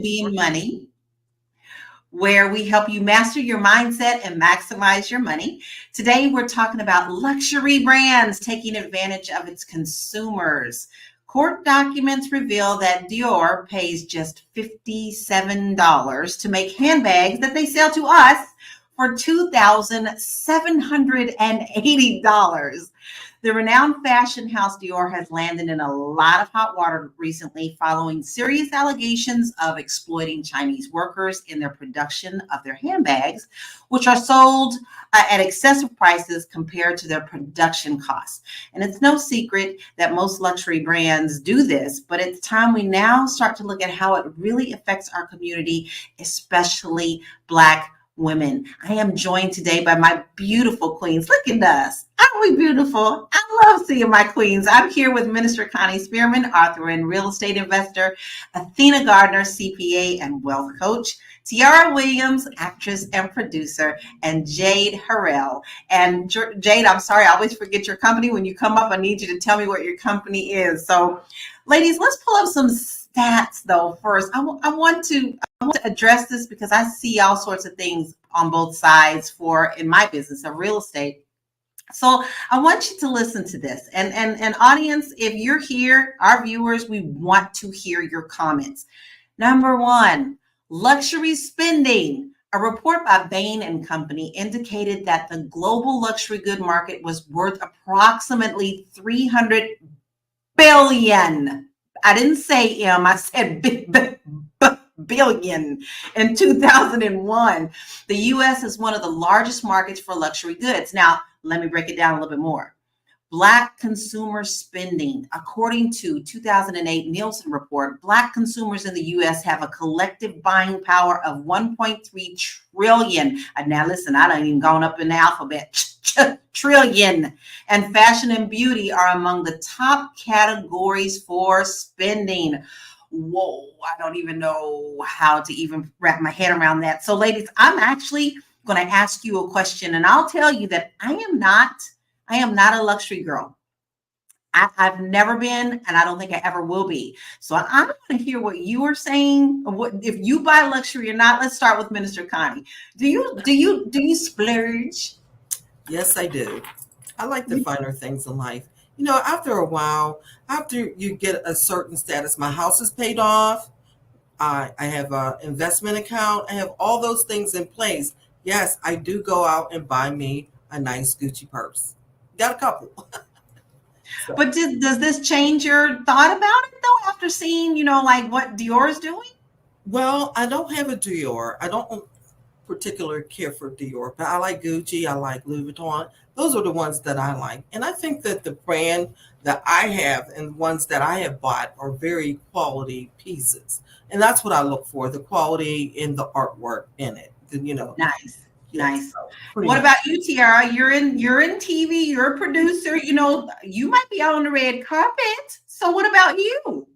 Nubian Money, where we help you master your mindset and maximize your money. Today, we're talking about luxury brands taking advantage of its consumers. Court documents reveal that Dior pays just $57 to make handbags that they sell to us for $2,780. The renowned fashion house Dior has landed in a lot of hot water recently following serious allegations of exploiting Chinese workers in their production of their handbags, which are sold at excessive prices compared to their production costs. And it's no secret that most luxury brands do this, but it's time we now start to look at how it really affects our community, especially Black women. I am joined today by my beautiful queens. Look at us. Aren't we beautiful? I love seeing my queens. I'm here with Minister Connie Spearman, author and real estate investor, Athena Gardner, CPA and wealth coach, Tiara Williams, actress and producer, and Jade Harrell. And Jade, I'm sorry, I always forget your company. When you come up, I need you to tell me what your company is. So, ladies, let's pull up some stats though first. I want to address this because I see all sorts of things on both sides in my business of real estate. So I want you to listen to this. And audience, if you're here, our viewers, we want to hear your comments. Number one, luxury spending. A report by Bain and Company indicated that the global luxury good market was worth approximately 300 billion. I didn't say M, I said billion in 2001. The US is one of the largest markets for luxury goods. Now, let me break it down a little bit more. Black consumer spending. According to 2008 Nielsen report, Black consumers in the US have a collective buying power of 1.3 trillion. Now listen, I don't even gone up in the alphabet. Trillion. And fashion and beauty are among the top categories for spending. Whoa, I don't even know how to even wrap my head around that. So ladies, I'm actually going to ask you a question, and I'll tell you that I am not a luxury girl. I've never been, and I don't think I ever will be. So I want to hear what you are saying. What if you buy luxury or not? Let's start with Minister Connie. Do you splurge? Yes, I do. I like the finer things in life. You know, after a while, after you get a certain status, my house is paid off. I have an investment account. I have all those things in place. Yes, I do go out and buy me a nice Gucci purse. Got a couple. So, But does this change your thought about it though? After seeing, like what Dior is doing? well, I don't have a Dior. I don't particularly care for Dior, but I like Gucci. I like Louis Vuitton. Those are the ones that I like. And I think that the brand that I have and ones that I have bought are very quality pieces. And that's what I look for, the quality in the artwork in it. Nice. Yes, Nice. so pretty What much. about you, Tiara? You're in TV, you're a producer, you might be out on the red carpet. So what about you?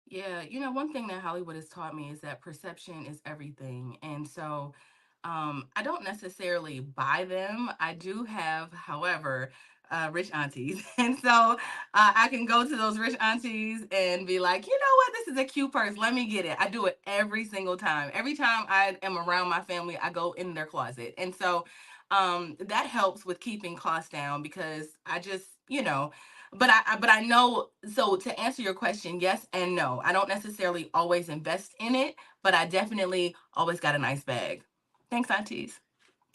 Yeah, one thing that Hollywood has taught me is that perception is everything. And so I don't necessarily buy them. I do have, however, rich aunties. And so I can go to those rich aunties and be like, you know what? This is a cute purse. Let me get it. I do it every single time. Every time I am around my family, I go in their closet. And so that helps with keeping costs down because I just, but I know, so to answer your question, yes and no. I don't necessarily always invest in it, but I definitely always got a nice bag. Thanks, aunties.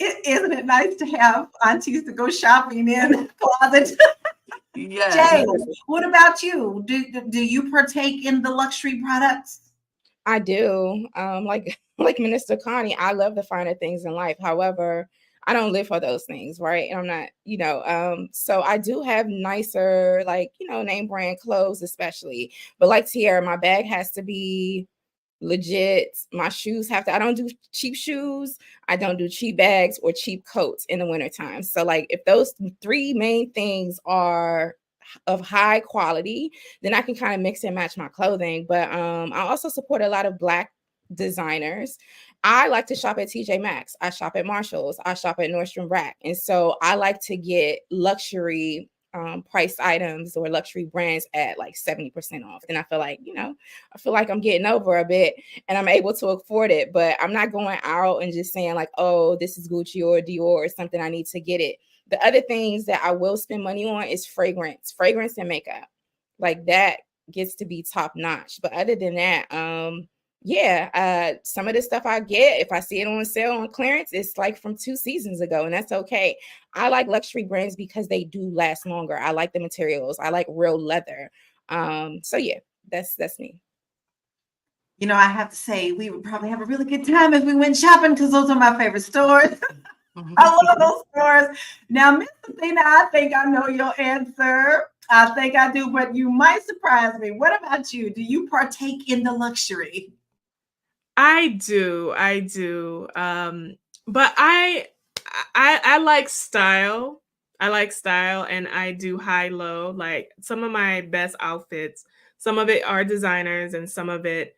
Isn't it nice to have aunties to go shopping in the closet? Yes. Jay, what about you? Do you partake in the luxury products? I do. Like Minister Connie, I love the finer things in life. However, I don't live for those things, right? And I'm not, so I do have nicer, like, name brand clothes, especially. But like Tierra, my bag has to be legit. My shoes have to, I don't do cheap shoes. I don't do cheap bags or cheap coats in the wintertime. So like if those three main things are of high quality, then I can kind of mix and match my clothing. But I also support a lot of Black designers. I like to shop at TJ Maxx. I shop at Marshalls. I shop at Nordstrom Rack. And so I like to get luxury price items or luxury brands at like 70% off. Then I feel like, I feel like I'm getting over a bit and I'm able to afford it. But I'm not going out and just saying like, oh, this is Gucci or Dior or something, I need to get it. The other things that I will spend money on is fragrance and makeup. Like that gets to be top notch. But other than that, some of the stuff I get, if I see it on sale on clearance, it's like from 2 seasons ago, and that's okay. I like luxury brands because they do last longer. I like the materials. I like real leather. So yeah, that's me. I have to say, we would probably have a really good time if we went shopping because those are my favorite stores. I love those stores. Now, Miss Athena, I think I know your answer. I think I do, but you might surprise me. What about you? Do you partake in the luxury? I do. But I like style. I like style, and I do high low. Like some of my best outfits, some of it are designers, and some of it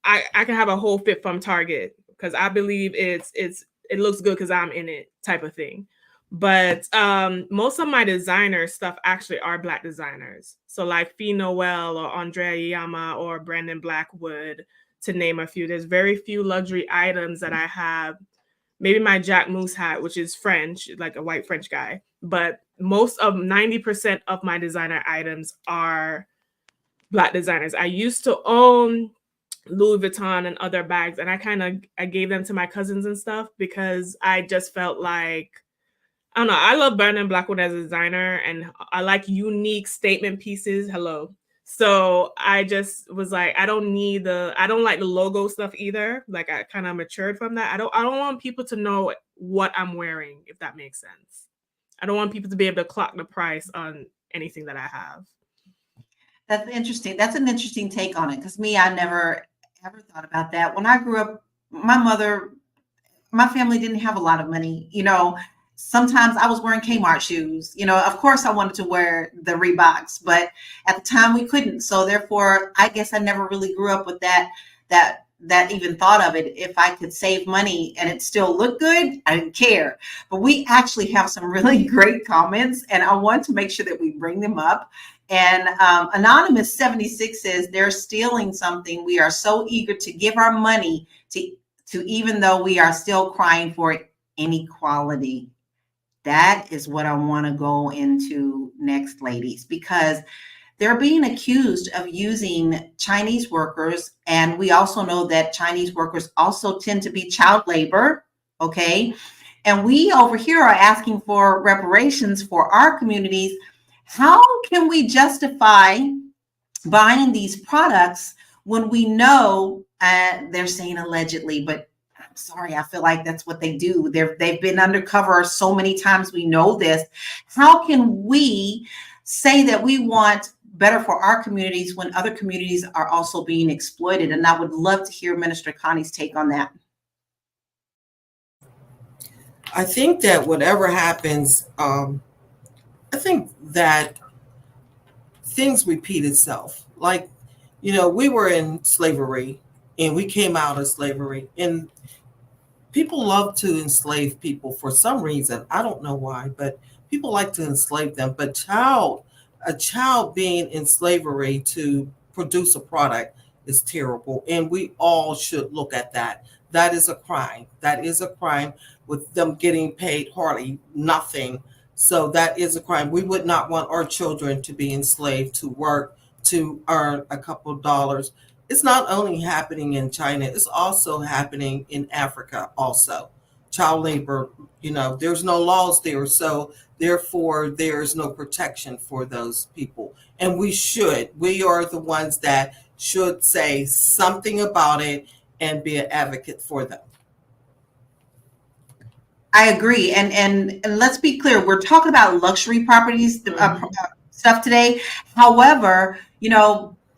I can have a whole fit from Target because I believe it looks good because I'm in it type of thing. But most of my designer stuff actually are Black designers. So like Fee Noel or Andrea Yama or Brandon Blackwood, to name a few. There's very few luxury items that I have. Maybe my Jack Moose hat, which is French, like a white French guy. But most of 90% of my designer items are Black designers. I used to own Louis Vuitton and other bags, and I gave them to my cousins and stuff because I just felt like, I don't know, I love Brandon Blackwood as a designer, and I like unique statement pieces. Hello. So I just was like, I don't like the logo stuff either. Like I kind of matured from that. I don't want people to know what I'm wearing, if that makes sense. I don't want people to be able to clock the price on anything that I have. That's interesting. That's an interesting take on it. Because I never ever thought about that. When I grew up, my family didn't have a lot of money. Sometimes I was wearing Kmart shoes. Of course I wanted to wear the Reeboks, but at the time we couldn't. So therefore, I guess I never really grew up with that even thought of it. If I could save money and it still looked good, I didn't care. But we actually have some really great comments, and I want to make sure that we bring them up. And Anonymous 76 says they're stealing something. We are so eager to give our money to even though we are still crying for inequality. That is what I want to go into next, ladies, because they're being accused of using Chinese workers. And we also know that Chinese workers also tend to be child labor. Okay. And we over here are asking for reparations for our communities. How can we justify buying these products when we know they're saying allegedly, but I'm sorry, I feel like that's what they do. They've been undercover so many times. We know this. How can we say that we want better for our communities when other communities are also being exploited? And I would love to hear Minister Connie's take on that. I think that whatever happens, I think that things repeat itself. Like, we were in slavery and we came out of slavery, and people love to enslave people for some reason. I don't know why, but people like to enslave them. But a child being in slavery to produce a product is terrible. And we all should look at that. That is a crime. That is a crime, with them getting paid hardly nothing. So that is a crime. We would not want our children to be enslaved to work to earn a couple of dollars. It's not only happening in China, it's also happening in Africa also. Child labor, there's no laws there. So therefore, there's no protection for those people. And we are the ones that should say something about it and be an advocate for them. I agree. And let's be clear, we're talking about luxury properties, stuff today. However,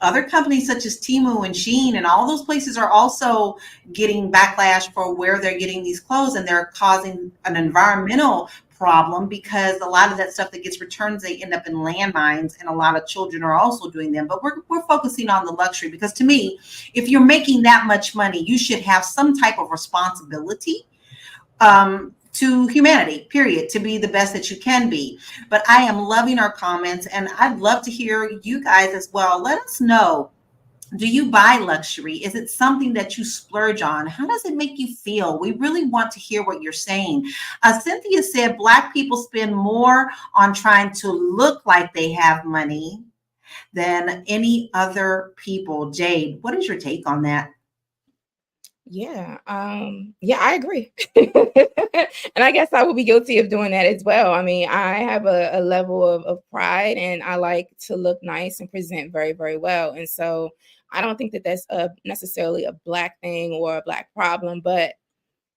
other companies such as Temu and Shein and all those places are also getting backlash for where they're getting these clothes, and they're causing an environmental problem because a lot of that stuff that gets returned, they end up in landmines, and a lot of children are also doing them. But we're focusing on the luxury because, to me, if you're making that much money, you should have some type of responsibility to humanity, period, to be the best that you can be. But I am loving our comments, and I'd love to hear you guys as well. Let us know, do you buy luxury? Is it something that you splurge on? How does it make you feel? We really want to hear what you're saying. Cynthia said Black people spend more on trying to look like they have money than any other people. Jade, what is your take on that? Yeah, yeah, I agree. And I guess I would be guilty of doing that as well. I mean, I have a level of pride, and I like to look nice and present very, very well. And so I don't think that that's necessarily a Black thing or a Black problem, but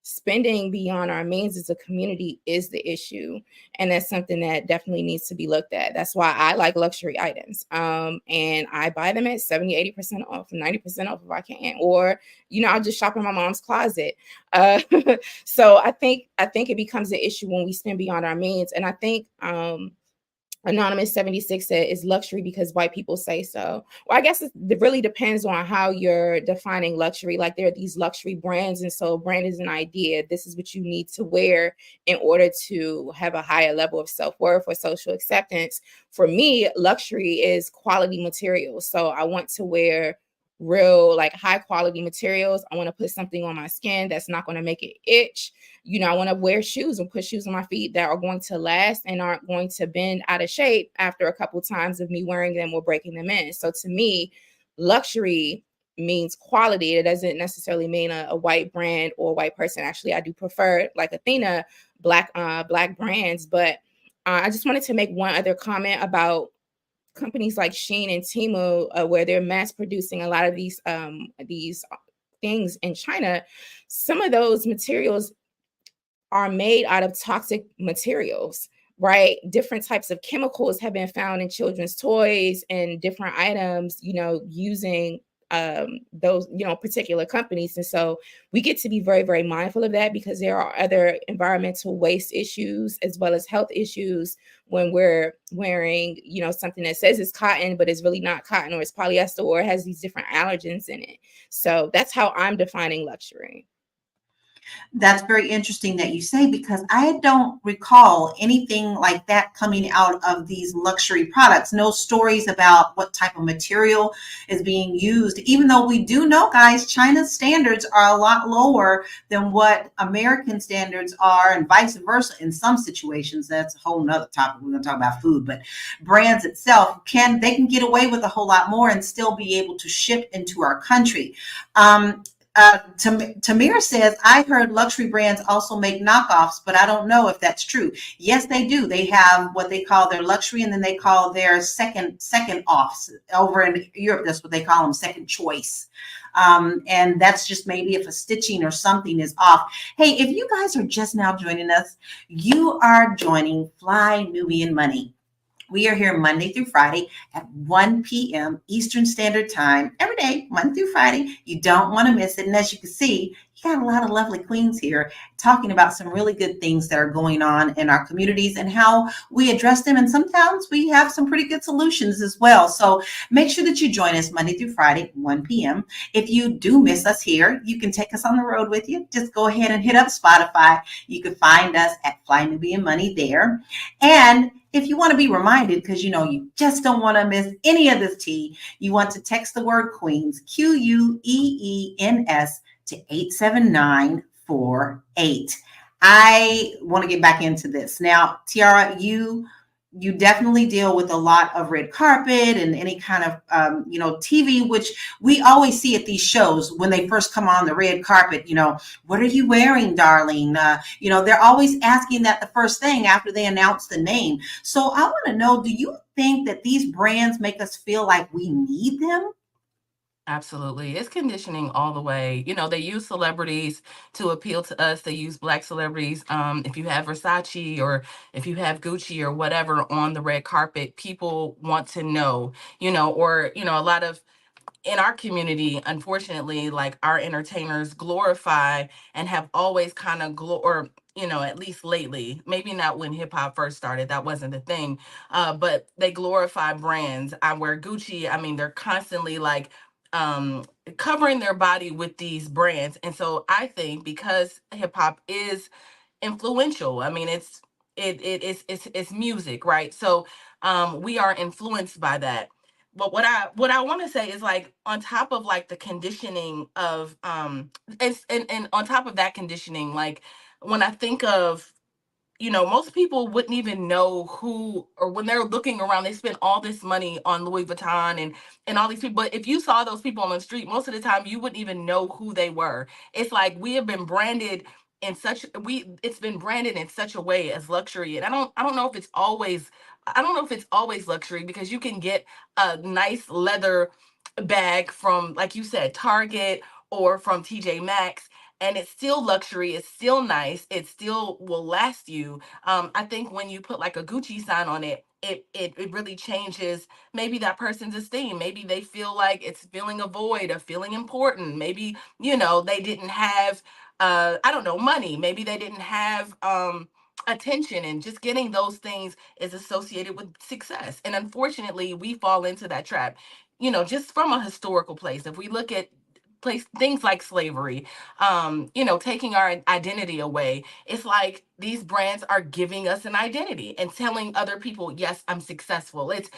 spending beyond our means as a community is the issue, and that's something that definitely needs to be looked at. That's why I like luxury items, and I buy them at 70-80% off, 90% off if I can, or I'll just shop in my mom's closet. uh, so I think it becomes an issue when we spend beyond our means. And I think Anonymous 76 said it's luxury because white people say so. Well, I guess it really depends on how you're defining luxury. Like, there are these luxury brands, and so brand is an idea. This is what you need to wear in order to have a higher level of self-worth or social acceptance. For me, luxury is quality materials. So I want to wear real, like, high quality materials. I want to put something on my skin that's not going to make it itch. I want to wear shoes and put shoes on my feet that are going to last and aren't going to bend out of shape after a couple times of me wearing them or breaking them in. So to me, luxury means quality. It doesn't necessarily mean a white brand or a white person. Actually, I do prefer, like Athena, black brands. But I just wanted to make one other comment about companies like Shein and Temu, where they're mass producing a lot of these things in China. Some of those materials are made out of toxic materials, right? Different types of chemicals have been found in children's toys and different items, using those, particular companies. And so we get to be very, very mindful of that, because there are other environmental waste issues as well as health issues when we're wearing, something that says it's cotton, but it's really not cotton, or it's polyester, or it has these different allergens in it. So that's how I'm defining luxury. That's very interesting that you say, because I don't recall anything like that coming out of these luxury products. No stories about what type of material is being used, even though we do know, guys, China's standards are a lot lower than what American standards are, and vice versa in some situations. That's a whole nother topic. We're going to talk about food, but brands itself can get away with a whole lot more and still be able to ship into our country. Tamir says, I heard luxury brands also make knockoffs, but I don't know if that's true. Yes, they do. They have what they call their luxury, and then they call their second offs. Over in Europe, that's what they call them, second choice. And that's just maybe if a stitching or something is off. Hey, if you guys are just now joining us, you are joining Fly Nubian Money. We are here Monday through Friday at 1 p.m. Eastern Standard Time every day, Monday through Friday. You don't want to miss it. And as you can see, you got a lot of lovely queens here talking about some really good things that are going on in our communities and how we address them. And sometimes we have some pretty good solutions as well. So make sure that you join us Monday through Friday, 1 p.m. If you do miss us here, you can take us on the road with you. Just go ahead and hit up Spotify. You can find us at Fly Nubian Money there. And if you want to be reminded, because you just don't want to miss any of this tea, you want to text the word Queens, QUEENS, to 87948. I want to get back into this. Now, Tiara, you definitely deal with a lot of red carpet and any kind of, TV, which we always see at these shows when they first come on the red carpet. What are you wearing, darling? They're always asking that the first thing after they announce the name. So I want to know, do you think that these brands make us feel like we need them? Absolutely. It's conditioning all the way. They use celebrities to appeal to us. They use Black celebrities. If you have Versace or if you have Gucci or whatever on the red carpet, people want to know, or, a lot of, in our community, unfortunately, like, our entertainers glorify and have always kind of or at least lately, maybe not when hip hop first started, that wasn't the thing, but they glorify brands. I wear Gucci. I mean, they're constantly like covering their body with these brands. And so I think because hip hop is influential. I mean, it's music, right? So we are influenced by that. But what I want to say is, like, on top of like the conditioning of and on top of that conditioning, like, when I think of, most people wouldn't even know who, or when they're looking around, they spend all this money on Louis Vuitton and all these people. But if you saw those people on the street, most of the time you wouldn't even know who they were. It's like we have been branded it's been branded in such a way as luxury. And I don't know if it's always, luxury, because you can get a nice leather bag from, like you said, Target or from TJ Maxx, and it's still luxury, it's still nice, it still will last you. I think when you put like a Gucci sign on it, it really changes maybe that person's esteem. Maybe they feel like it's filling a void of feeling important. Maybe, they didn't have I don't know, money. Maybe they didn't have attention, and just getting those things is associated with success. And unfortunately, we fall into that trap. Just from a historical place, if we look at things like slavery, taking our identity away, it's like these brands are giving us an identity and telling other people, yes, I'm successful. It's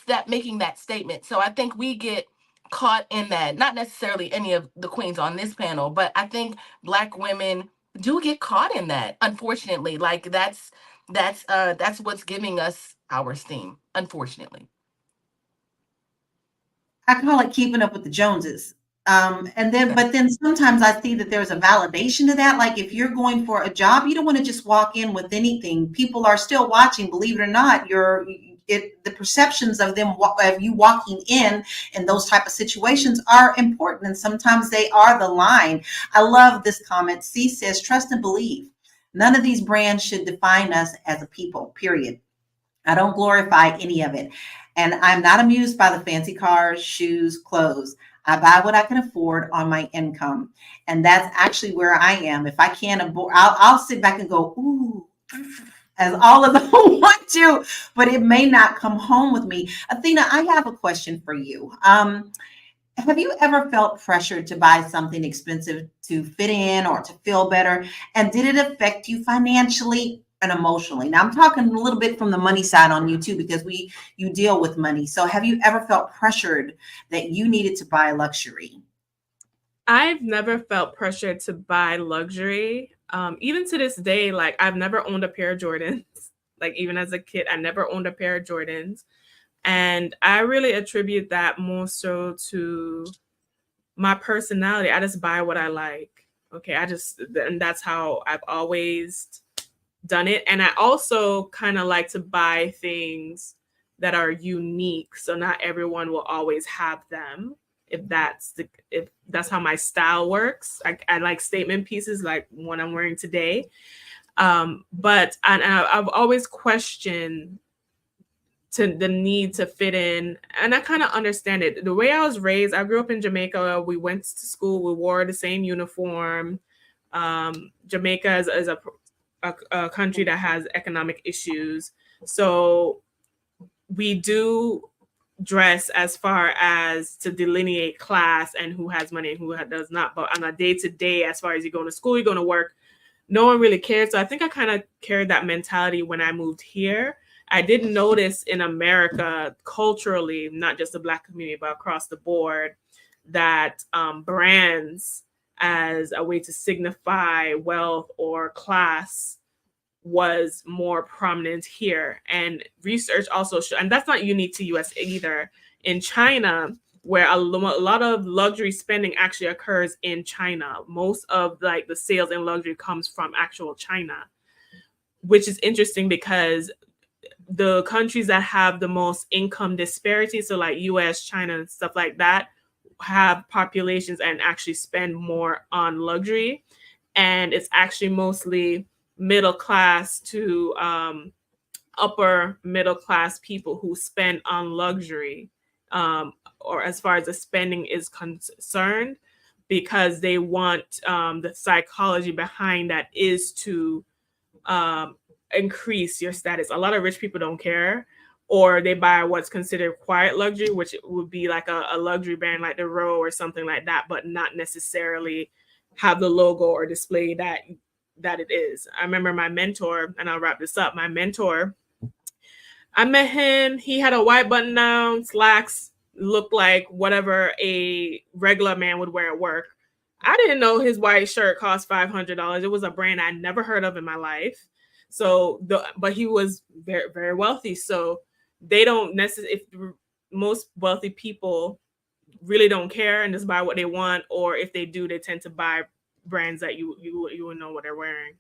that, making that statement. So I think we get caught in that. Not necessarily any of the queens on this panel, but I think Black women do get caught in that, unfortunately. Like, that's what's giving us our esteem, unfortunately. I call it keeping up with the Joneses. But then sometimes I see that there's a validation to that. Like, if you're going for a job, you don't want to just walk in with anything. People are still watching, believe it or not. The perceptions of of you walking in those type of situations are important. And sometimes they are the line. I love this comment. C says, trust and believe. None of these brands should define us as a people, period. I don't glorify any of it. And I'm not amused by the fancy cars, shoes, clothes. I buy what I can afford on my income. And that's actually where I am. If I can't afford, I'll sit back and go, ooh, as all of them want to, but it may not come home with me. Athena, I have a question for you. Have you ever felt pressured to buy something expensive to fit in or to feel better? And did it affect you financially and emotionally? Now, I'm talking a little bit from the money side on you too, because you deal with money. So have you ever felt pressured that you needed to buy luxury? I've never felt pressured to buy luxury. Even to this day, like, I've never owned a pair of Jordans. Like, even as a kid, I never owned a pair of Jordans. And I really attribute that more so to my personality. I just buy what I like. Okay. And that's how I've always done it. And I also kind of like to buy things that are unique. So not everyone will always have them. If that's how my style works. I like statement pieces like what I'm wearing today. But I've always questioned the need to fit in, and I kind of understand it. The way I was raised, I grew up in Jamaica. We went to school, we wore the same uniform. Jamaica is a country that has economic issues, so we do dress as far as to delineate class and who has money and who does not. But on a day-to-day, as far as you go to school, you're going to work, no one really cares. So I think I kind of carried that mentality when I moved here. I did notice in America, culturally, not just the Black community, but across the board, that brands as a way to signify wealth or class was more prominent here. And research also showed, and that's not unique to US either. In China, where a lot of luxury spending actually occurs in China, most of like the sales in luxury comes from actual China, which is interesting because the countries that have the most income disparity, so like US, China, and stuff like that, have populations and actually spend more on luxury. And it's actually mostly middle class to upper middle class people who spend on luxury, or as far as the spending is concerned, because they want the psychology behind that is to increase your status. A lot of rich people don't care, or they buy what's considered quiet luxury, which would be like a luxury brand like the Row or something like that, but not necessarily have the logo or display that that it is. I remember my mentor, and I'll wrap this up. My mentor, I met him. He had a white button down, slacks, looked like whatever a regular man would wear at work. I didn't know his white shirt cost $500. It was a brand I never heard of in my life. But he was very, very wealthy. So they don't necessarily, if most wealthy people really don't care and just buy what they want, or if they do, they tend to buy brands that you would know what they're wearing.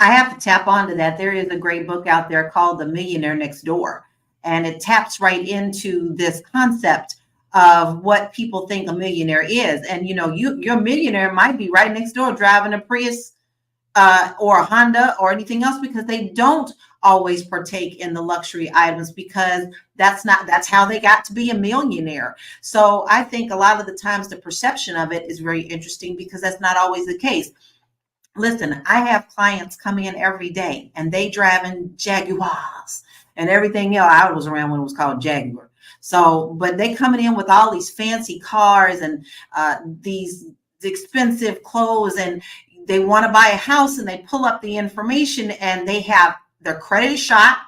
I have to tap onto that. There is a great book out there called The Millionaire Next Door, and it taps right into this concept of what people think a millionaire is. And your millionaire might be right next door driving a Prius or a Honda or anything else, because they don't always partake in the luxury items, because that's how they got to be a millionaire. So I think a lot of the times the perception of it is very interesting, because that's not always the case. Listen, I have clients come in every day and they driving Jaguars and everything else. I was around when it was called Jaguar. So, but they coming in with all these fancy cars and these expensive clothes, and they want to buy a house, and they pull up the information and they have their credit is shot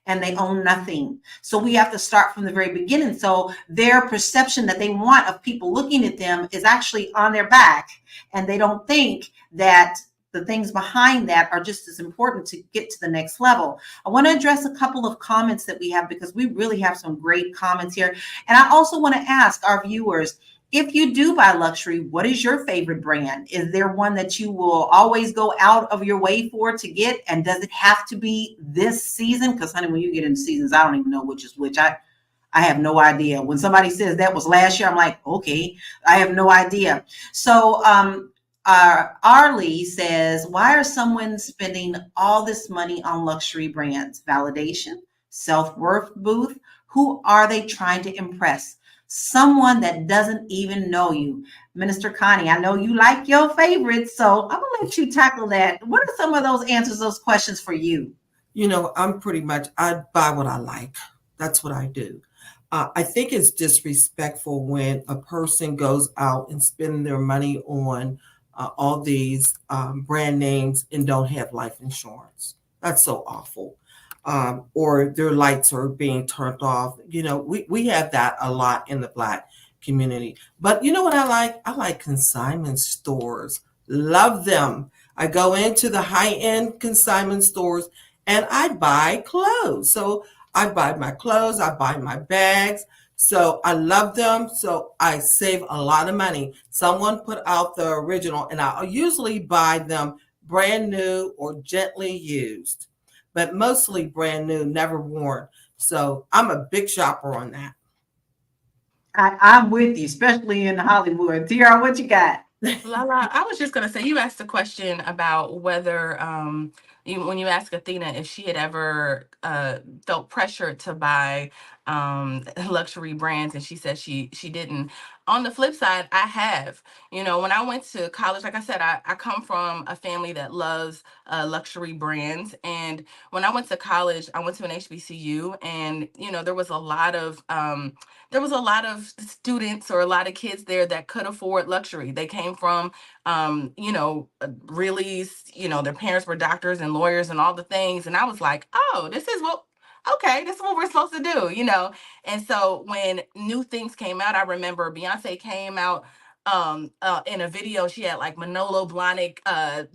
and they own nothing. So we have to start from the very beginning. So their perception that they want of people looking at them is actually on their back, and they don't think that the things behind that are just as important to get to the next level. I want to address a couple of comments that we have, because we really have some great comments here. And I also want to ask our viewers, if you do buy luxury, what is your favorite brand? Is there one that you will always go out of your way for to get? And does it have to be this season? Because, honey, when you get into seasons, I don't even know which is which. I have no idea. When somebody says that was last year, I'm like, okay, I have no idea. So Arlie says, why are someone spending all this money on luxury brands? Validation, self-worth booth. Who are they trying to impress? Someone that doesn't even know you. Minister Connie, I know you like your favorites, so I'm gonna let you tackle that. What are some of those answers, those questions for you? I'm pretty much, I buy what I like. That's what I do. I think it's disrespectful when a person goes out and spend their money on all these brand names and don't have life insurance. That's so awful. Or their lights are being turned off. We have that a lot in the Black community. But you know what I like? I like consignment stores. Love them. I go into the high-end consignment stores and I buy clothes. So I buy my clothes, I buy my bags. So I love them. So I save a lot of money. Someone put out the original, and I'll usually buy them brand new or gently used, but mostly brand new, never worn. So I'm a big shopper on that. I'm with you, especially in Hollywood. Tiara, what you got? Lala, I was just gonna say, you asked a question about whether when you asked Athena if she had ever felt pressure to buy luxury brands, and she said she didn't. On the flip side, I have. When I went to college, like I said, I come from a family that loves luxury brands, and when I went to college, I went to an HBCU, and there was a lot of students or a lot of kids there that could afford luxury. They came from, really, their parents were doctors and lawyers and all the things. And I was like, oh, okay, this is what we're supposed to do. And so when new things came out, I remember Beyonce came out in a video. She had like Manolo Blahnik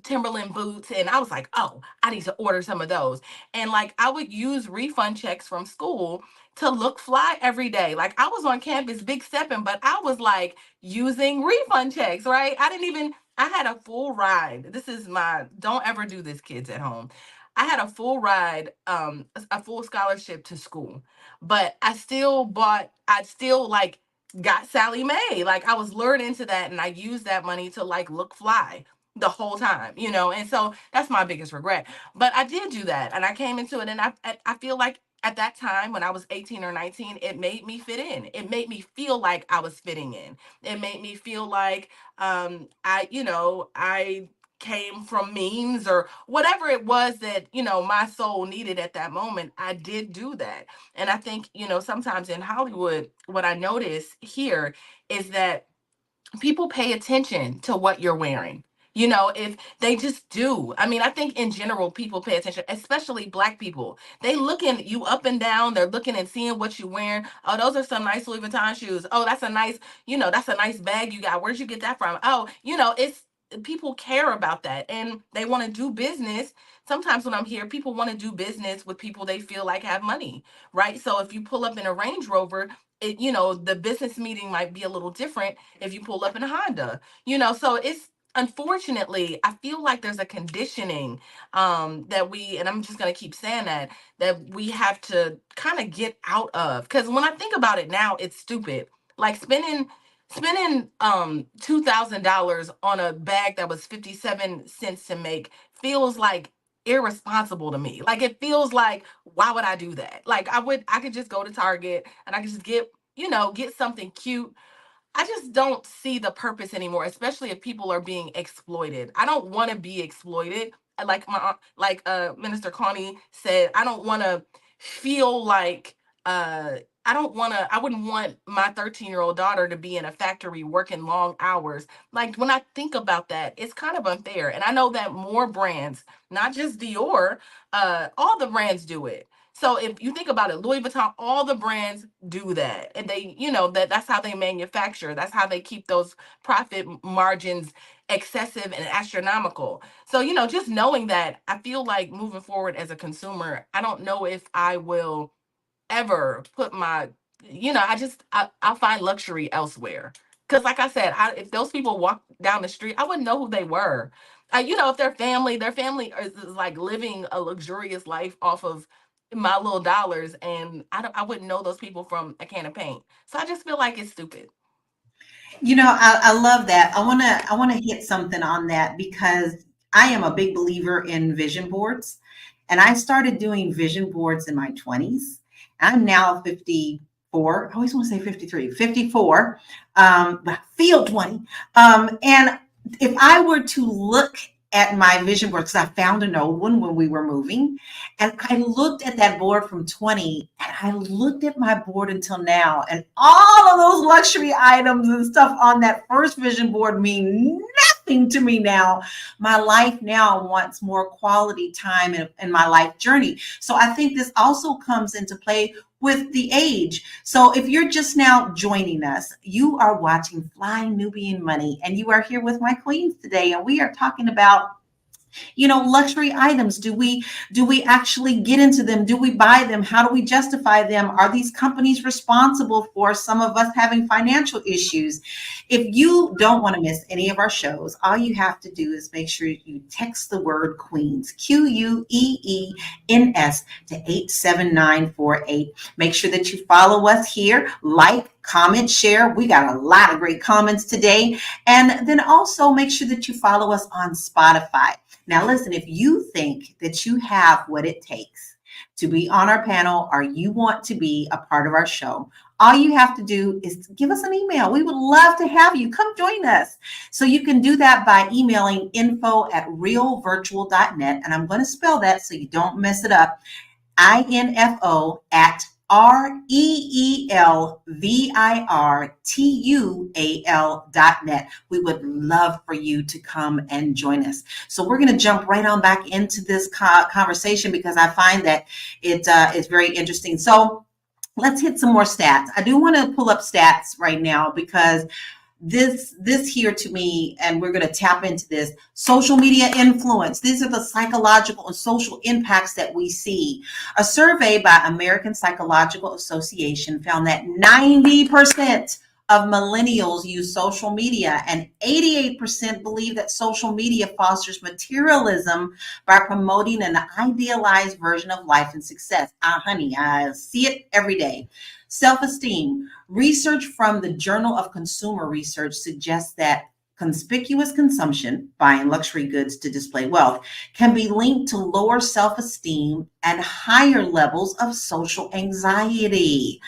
Timberland boots, and I was like, oh, I need to order some of those. And like I would use refund checks from school to look fly every day. Like I was on campus big stepping, but I was like using refund checks, right? I had a full ride. This is don't ever do this, kids at home. I had a full ride, a full scholarship to school, but I still like got Sally Mae. Like I was lured into that, and I used that money to like look fly the whole time, and so that's my biggest regret. But I did do that, and I came into it, and I feel like at that time when I was 18 or 19, it made me fit in. It made me feel like I was fitting in. It made me feel like I came from means or whatever it was that my soul needed at that moment. I did do that. And I think sometimes in Hollywood, what I notice here is that people pay attention to what you're wearing. If they just do. I mean, I think in general, people pay attention, especially Black people. They looking you up and down. They're looking and seeing what you're wearing. Oh, those are some nice Louis Vuitton shoes. Oh, that's a nice bag you got. Where'd you get that from? Oh, it's people care about that and they want to do business. Sometimes when I'm here, people want to do business with people they feel like have money, right? So if you pull up in a Range Rover, the business meeting might be a little different if you pull up in a Honda, so it's unfortunately, I feel like there's a conditioning and I'm just going to keep saying that we have to kind of get out of. Because when I think about it now, it's stupid. Like spending $2,000 on a bag that was 57 cents to make feels like irresponsible to me. Like it feels like, why would I do that? Like I could just go to Target and I could just get something cute. I just don't see the purpose anymore, especially if people are being exploited. I don't want to be exploited. Like Minister Connie said, I don't want to feel like I wouldn't want my 13-year-old daughter to be in a factory working long hours. Like when I think about that, it's kind of unfair. And I know that more brands, not just Dior, all the brands do it. So if you think about it, Louis Vuitton, all the brands do that. And they, that's how they manufacture. That's how they keep those profit margins excessive and astronomical. So, just knowing that, I feel like moving forward as a consumer, I don't know if I will ever put I'll find luxury elsewhere. Because like I said, if those people walk down the street, I wouldn't know who they were. If their family is like living a luxurious life off of my little dollars, and I wouldn't know those people from a can of paint. So I just feel like it's stupid. I love that. I wanna hit something on that because I am a big believer in vision boards. And I started doing vision boards in my 20s. I'm now 54. I always want to say 53, 54, but I feel 20. And if I were to look at my vision board, because I found an old one when we were moving, and I looked at that board from 20, and I looked at my board until now, and all of those luxury items and stuff on that first vision board mean nothing to me now. My life now wants more quality time in my life journey. So I think this also comes into play with the age. So if you're just now joining us, you are watching Fly Nubian Money, and you are here with my queens today, and we are talking about luxury items. Do we actually get into them? Do we buy them? How do we justify them? Are these companies responsible for some of us having financial issues? If you don't want to miss any of our shows, all you have to do is make sure you text the word queens, QUEENS, to 87948. Make sure that you follow us here, like, comment, share. We got a lot of great comments today. And then also make sure that you follow us on Spotify. Now, listen, if you think that you have what it takes to be on our panel or you want to be a part of our show, all you have to do is give us an email. We would love to have you. Come join us. So you can do that by emailing info@realvirtual.net. And I'm going to spell that so you don't mess it up. INFO@REELVIRTUAL.net. We would love for you to come and join us. So we're going to jump right on back into this conversation because I find that it is very interesting. So let's hit some more stats. I do want to pull up stats right now because this here to me, and we're going to tap into this, social media influence. These are the psychological and social impacts that we see. A survey by American Psychological Association found that 90% of millennials use social media, and 88% believe that social media fosters materialism by promoting an idealized version of life and success. Honey, I see it every day. Self-esteem. Research from the Journal of Consumer Research suggests that conspicuous consumption, buying luxury goods to display wealth, can be linked to lower self-esteem and higher levels of social anxiety.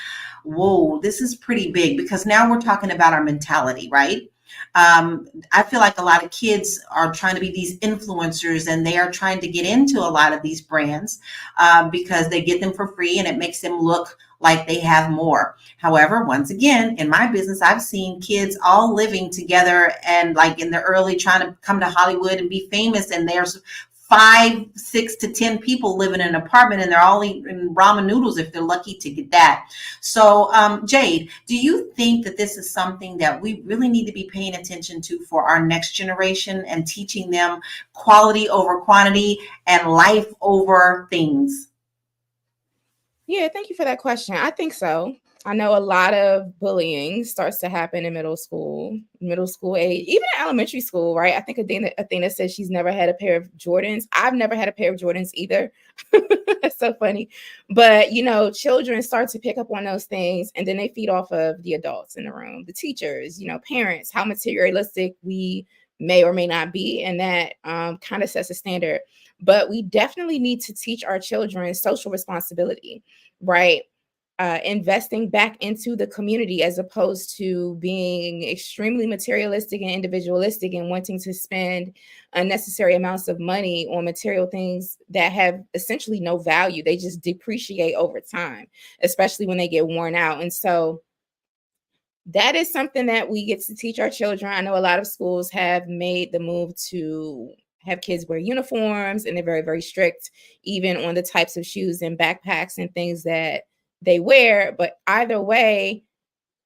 Whoa, this is pretty big because now we're talking about our mentality, right? I feel like a lot of kids are trying to be these influencers and they are trying to get into a lot of these brands because they get them for free and it makes them look like they have more. However, once again, in my business, I've seen kids all living together and like in the early trying to come to Hollywood and be famous, and there's 5, 6 to 10 people live in an apartment, and they're all eating ramen noodles if they're lucky to get that. So, Jade, do you think that this is something that we really need to be paying attention to for our next generation and teaching them quality over quantity and life over things? Yeah, thank you for that question. I think so. I know a lot of bullying starts to happen in middle school age, even in elementary school, right? I think Athena said she's never had a pair of Jordans. I've never had a pair of Jordans either. That's so funny. But, children start to pick up on those things, and then they feed off of the adults in the room, the teachers, parents, how materialistic we may or may not be. And that kind of sets a standard. But we definitely need to teach our children social responsibility, right? Investing back into the community as opposed to being extremely materialistic and individualistic and wanting to spend unnecessary amounts of money on material things that have essentially no value. They just depreciate over time, especially when they get worn out. And so that is something that we get to teach our children. I know a lot of schools have made the move to have kids wear uniforms, and they're very, very strict, even on the types of shoes and backpacks and things that they wear. But either way,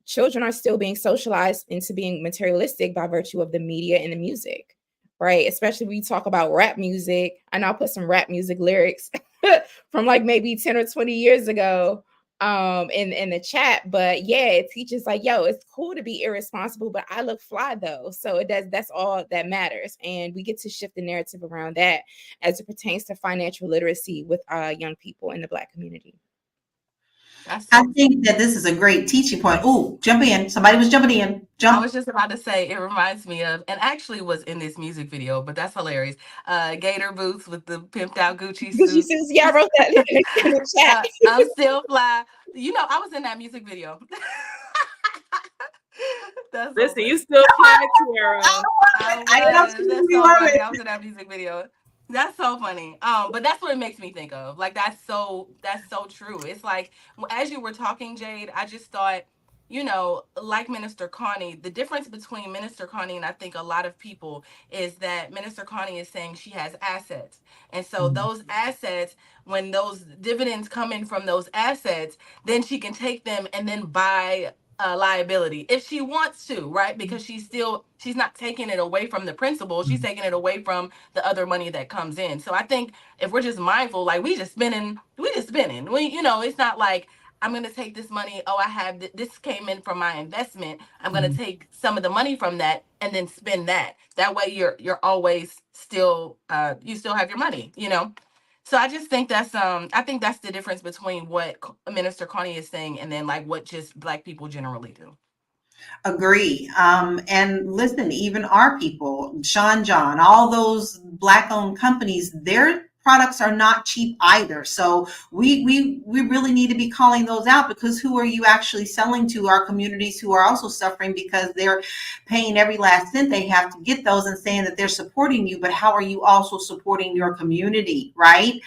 children are still being socialized into being materialistic by virtue of the media and the music, right? Especially when you talk about rap music. I know I'll put some rap music lyrics from like maybe 10 or 20 years ago in the chat. But yeah, it teaches like, yo, it's cool to be irresponsible, but I look fly though. So that's all that matters. And we get to shift the narrative around that as it pertains to financial literacy with young people in the Black community. I think that this is a great teaching point. Ooh, jump in. Somebody was jumping in. I was just about to say, it reminds me of, and actually was in this music video, but that's hilarious. Gator boots with the pimped out Gucci suits. Yeah, I wrote that in the chat. I'm still fly. I was in that music video. Listen, you still fly, Tiara. I was in that music video. That's so funny. But that's what it makes me think of. Like that's so true. It's like as you were talking, Jade, I just thought, like Minister Connie, the difference between Minister Connie and I think a lot of people is that Minister Connie is saying she has assets. And so those assets, when those dividends come in from those assets, then she can take them and then buy a liability if she wants to, right? Because she's not taking it away from the principal. She's taking it away from the other money that comes in. So I think if we're just mindful, like we just spending. It's not like I'm going to take this money. Oh, I have this came in from my investment. I'm going to take some of the money from that and then spend that. That way you're always still, you still have your money, So I just think that's the difference between what Minister Connie is saying and then like what just Black people generally do. Agree. And listen, even our people, Sean John, all those Black owned companies, their products are not cheap either. So we really need to be calling those out, because who are you actually selling to? Our communities who are also suffering because they're paying every last cent they have to get those and saying that they're supporting you, but how are you also supporting your community, right?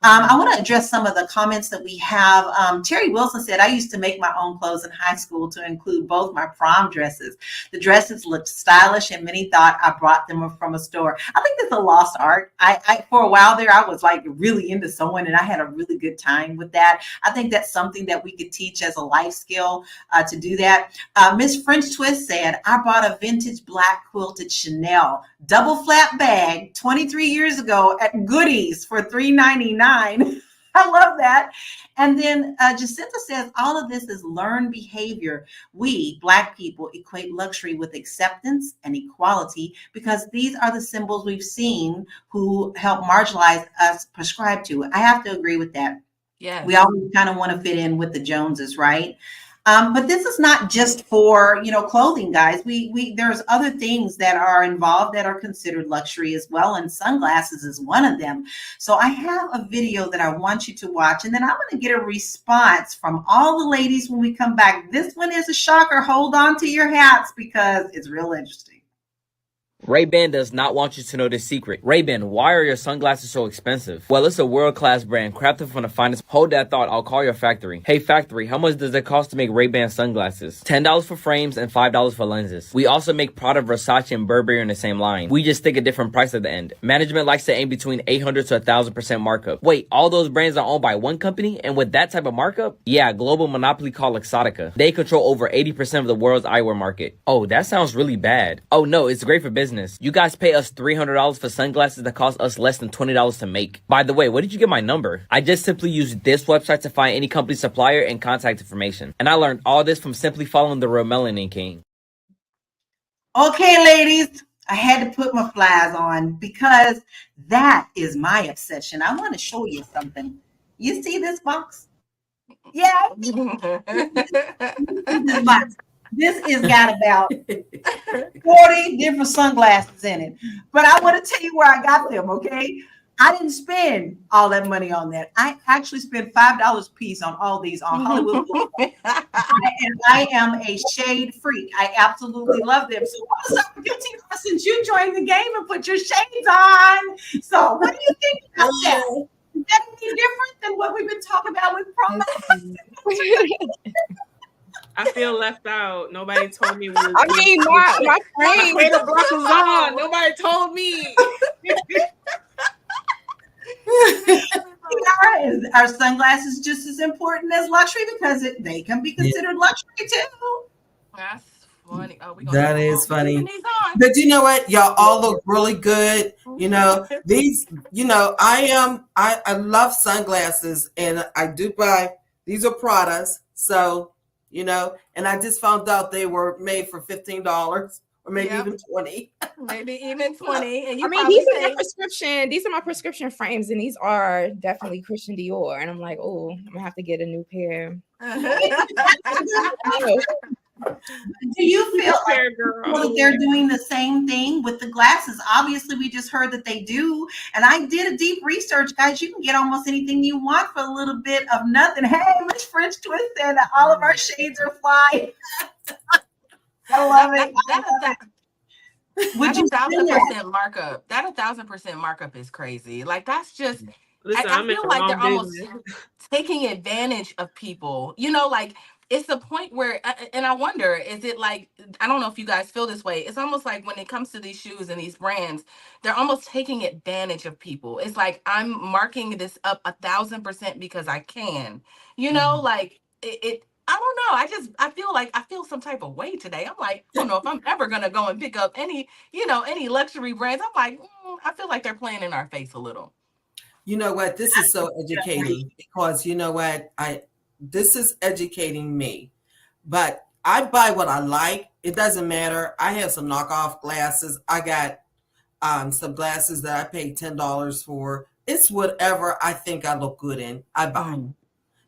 I want to address some of the comments that we have. Terry Wilson said, I used to make my own clothes in high school to include both my prom dresses. The dresses looked stylish and many thought I brought them from a store. I think that's a lost art. I for a while there, I was like really into sewing and I had a really good time with that. I think that's something that we could teach as a life skill to do that. Miss French Twist said, I bought a vintage black quilted Chanel double flap bag 23 years ago at Goodies for $3.99. I love that. And then Jacinta says, all of this is learned behavior. We, Black people, equate luxury with acceptance and equality because these are the symbols we've seen who help marginalize us prescribe to. I have to agree with that. Yeah. We always kind of want to fit in with the Joneses, right? But this is not just for, clothing, guys. There's other things that are involved that are considered luxury as well. And sunglasses is one of them. So I have a video that I want you to watch, and then I'm going to get a response from all the ladies when we come back. This one is a shocker. Hold on to your hats because it's real interesting. Ray-Ban does not want you to know this secret. Ray-Ban, why are your sunglasses so expensive? Well, it's a world-class brand crafted from the finest. Hold that thought, I'll call your factory. Hey factory, how much does it cost to make Ray-Ban sunglasses? $10 for frames and $5 for lenses. We also make Prada, Versace, and Burberry in the same line. We just stick a different price at the end. Management likes to aim between 800 to 1,000% markup. Wait, all those brands are owned by one company? And with that type of markup? Yeah, a global monopoly called Luxottica. They control over 80% of the world's eyewear market. Oh, that sounds really bad. Oh no, it's great for business. You guys pay us $300 for sunglasses that cost us less than $20 to make. By the way, where did you get my number? I just simply used this website to find any company supplier and contact information. And I learned all this from simply following the real Melanin King. Okay, ladies, I had to put my flies on because that is my obsession. I want to show you something. You see this box? Yeah. This box. This has got about 40 different sunglasses in it. But I want to tell you where I got them, okay? I didn't spend all that money on that. I actually spent $5 a piece on all these on Hollywood. And I am a shade freak. I absolutely love them. So what's up, 15 since you joined the game and put your shades on? So what do you think about that? Is that any different than what we've been talking about with promos? I feel left out. Nobody told me. I mean, my friend. The block was on. Nobody told me. Are sunglasses just as important as luxury because they can be considered luxury too? That's funny. Oh, that is funny. But you know what? Y'all all look really good. You know, these, you know, I love sunglasses and I do buy, these are Pradas. So, you know, and I just found out they were made for $15 or maybe even 20. Maybe even 20. And you I mean, these are my prescription frames, and these are definitely Christian Dior. And I'm like, oh, I'm gonna have to get a new pair. Do you feel like they're doing the same thing with the glasses? Obviously, we just heard that they do. And I did a deep research, guys. You can get almost anything you want for a little bit of nothing. Hey, Miss French Twist said that all of our shades are fly. I love it. Would you 1,000% markup? That 1,000% markup is crazy. Like that's just. Listen, I feel like they're almost taking advantage of people. You know, like it's the point where, and I wonder, is it like, I don't know if you guys feel this way. It's almost like when it comes to these shoes and these brands, they're almost taking advantage of people. It's like I'm marking this up 1,000% because I can. You know, like it I don't know. I feel some type of way today. I'm like, I don't know if I'm ever gonna go and pick up any luxury brands. I'm like, I feel like they're playing in our face a little. You know what? This is so educating because you know what? This is educating me. But I buy what I like. It doesn't matter. I have some knockoff glasses. I got some glasses that I paid $10 for. It's whatever I think I look good in. I buy.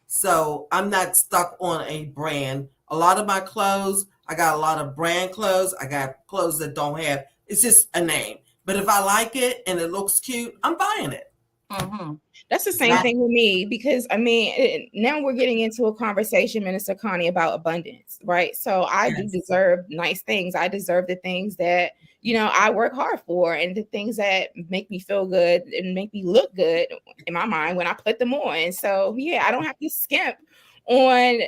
So I'm not stuck on a brand. A lot of my clothes, I got a lot of brand clothes. I got clothes that don't have, it's just a name. But if I like it and it looks cute, I'm buying it. Mm-hmm. That's the same thing with me because I mean, now we're getting into a conversation, Minister Connie, about abundance, right? So I do deserve nice things. I deserve the things that, you know, I work hard for and the things that make me feel good and make me look good in my mind when I put them on. So yeah, I don't have to skimp on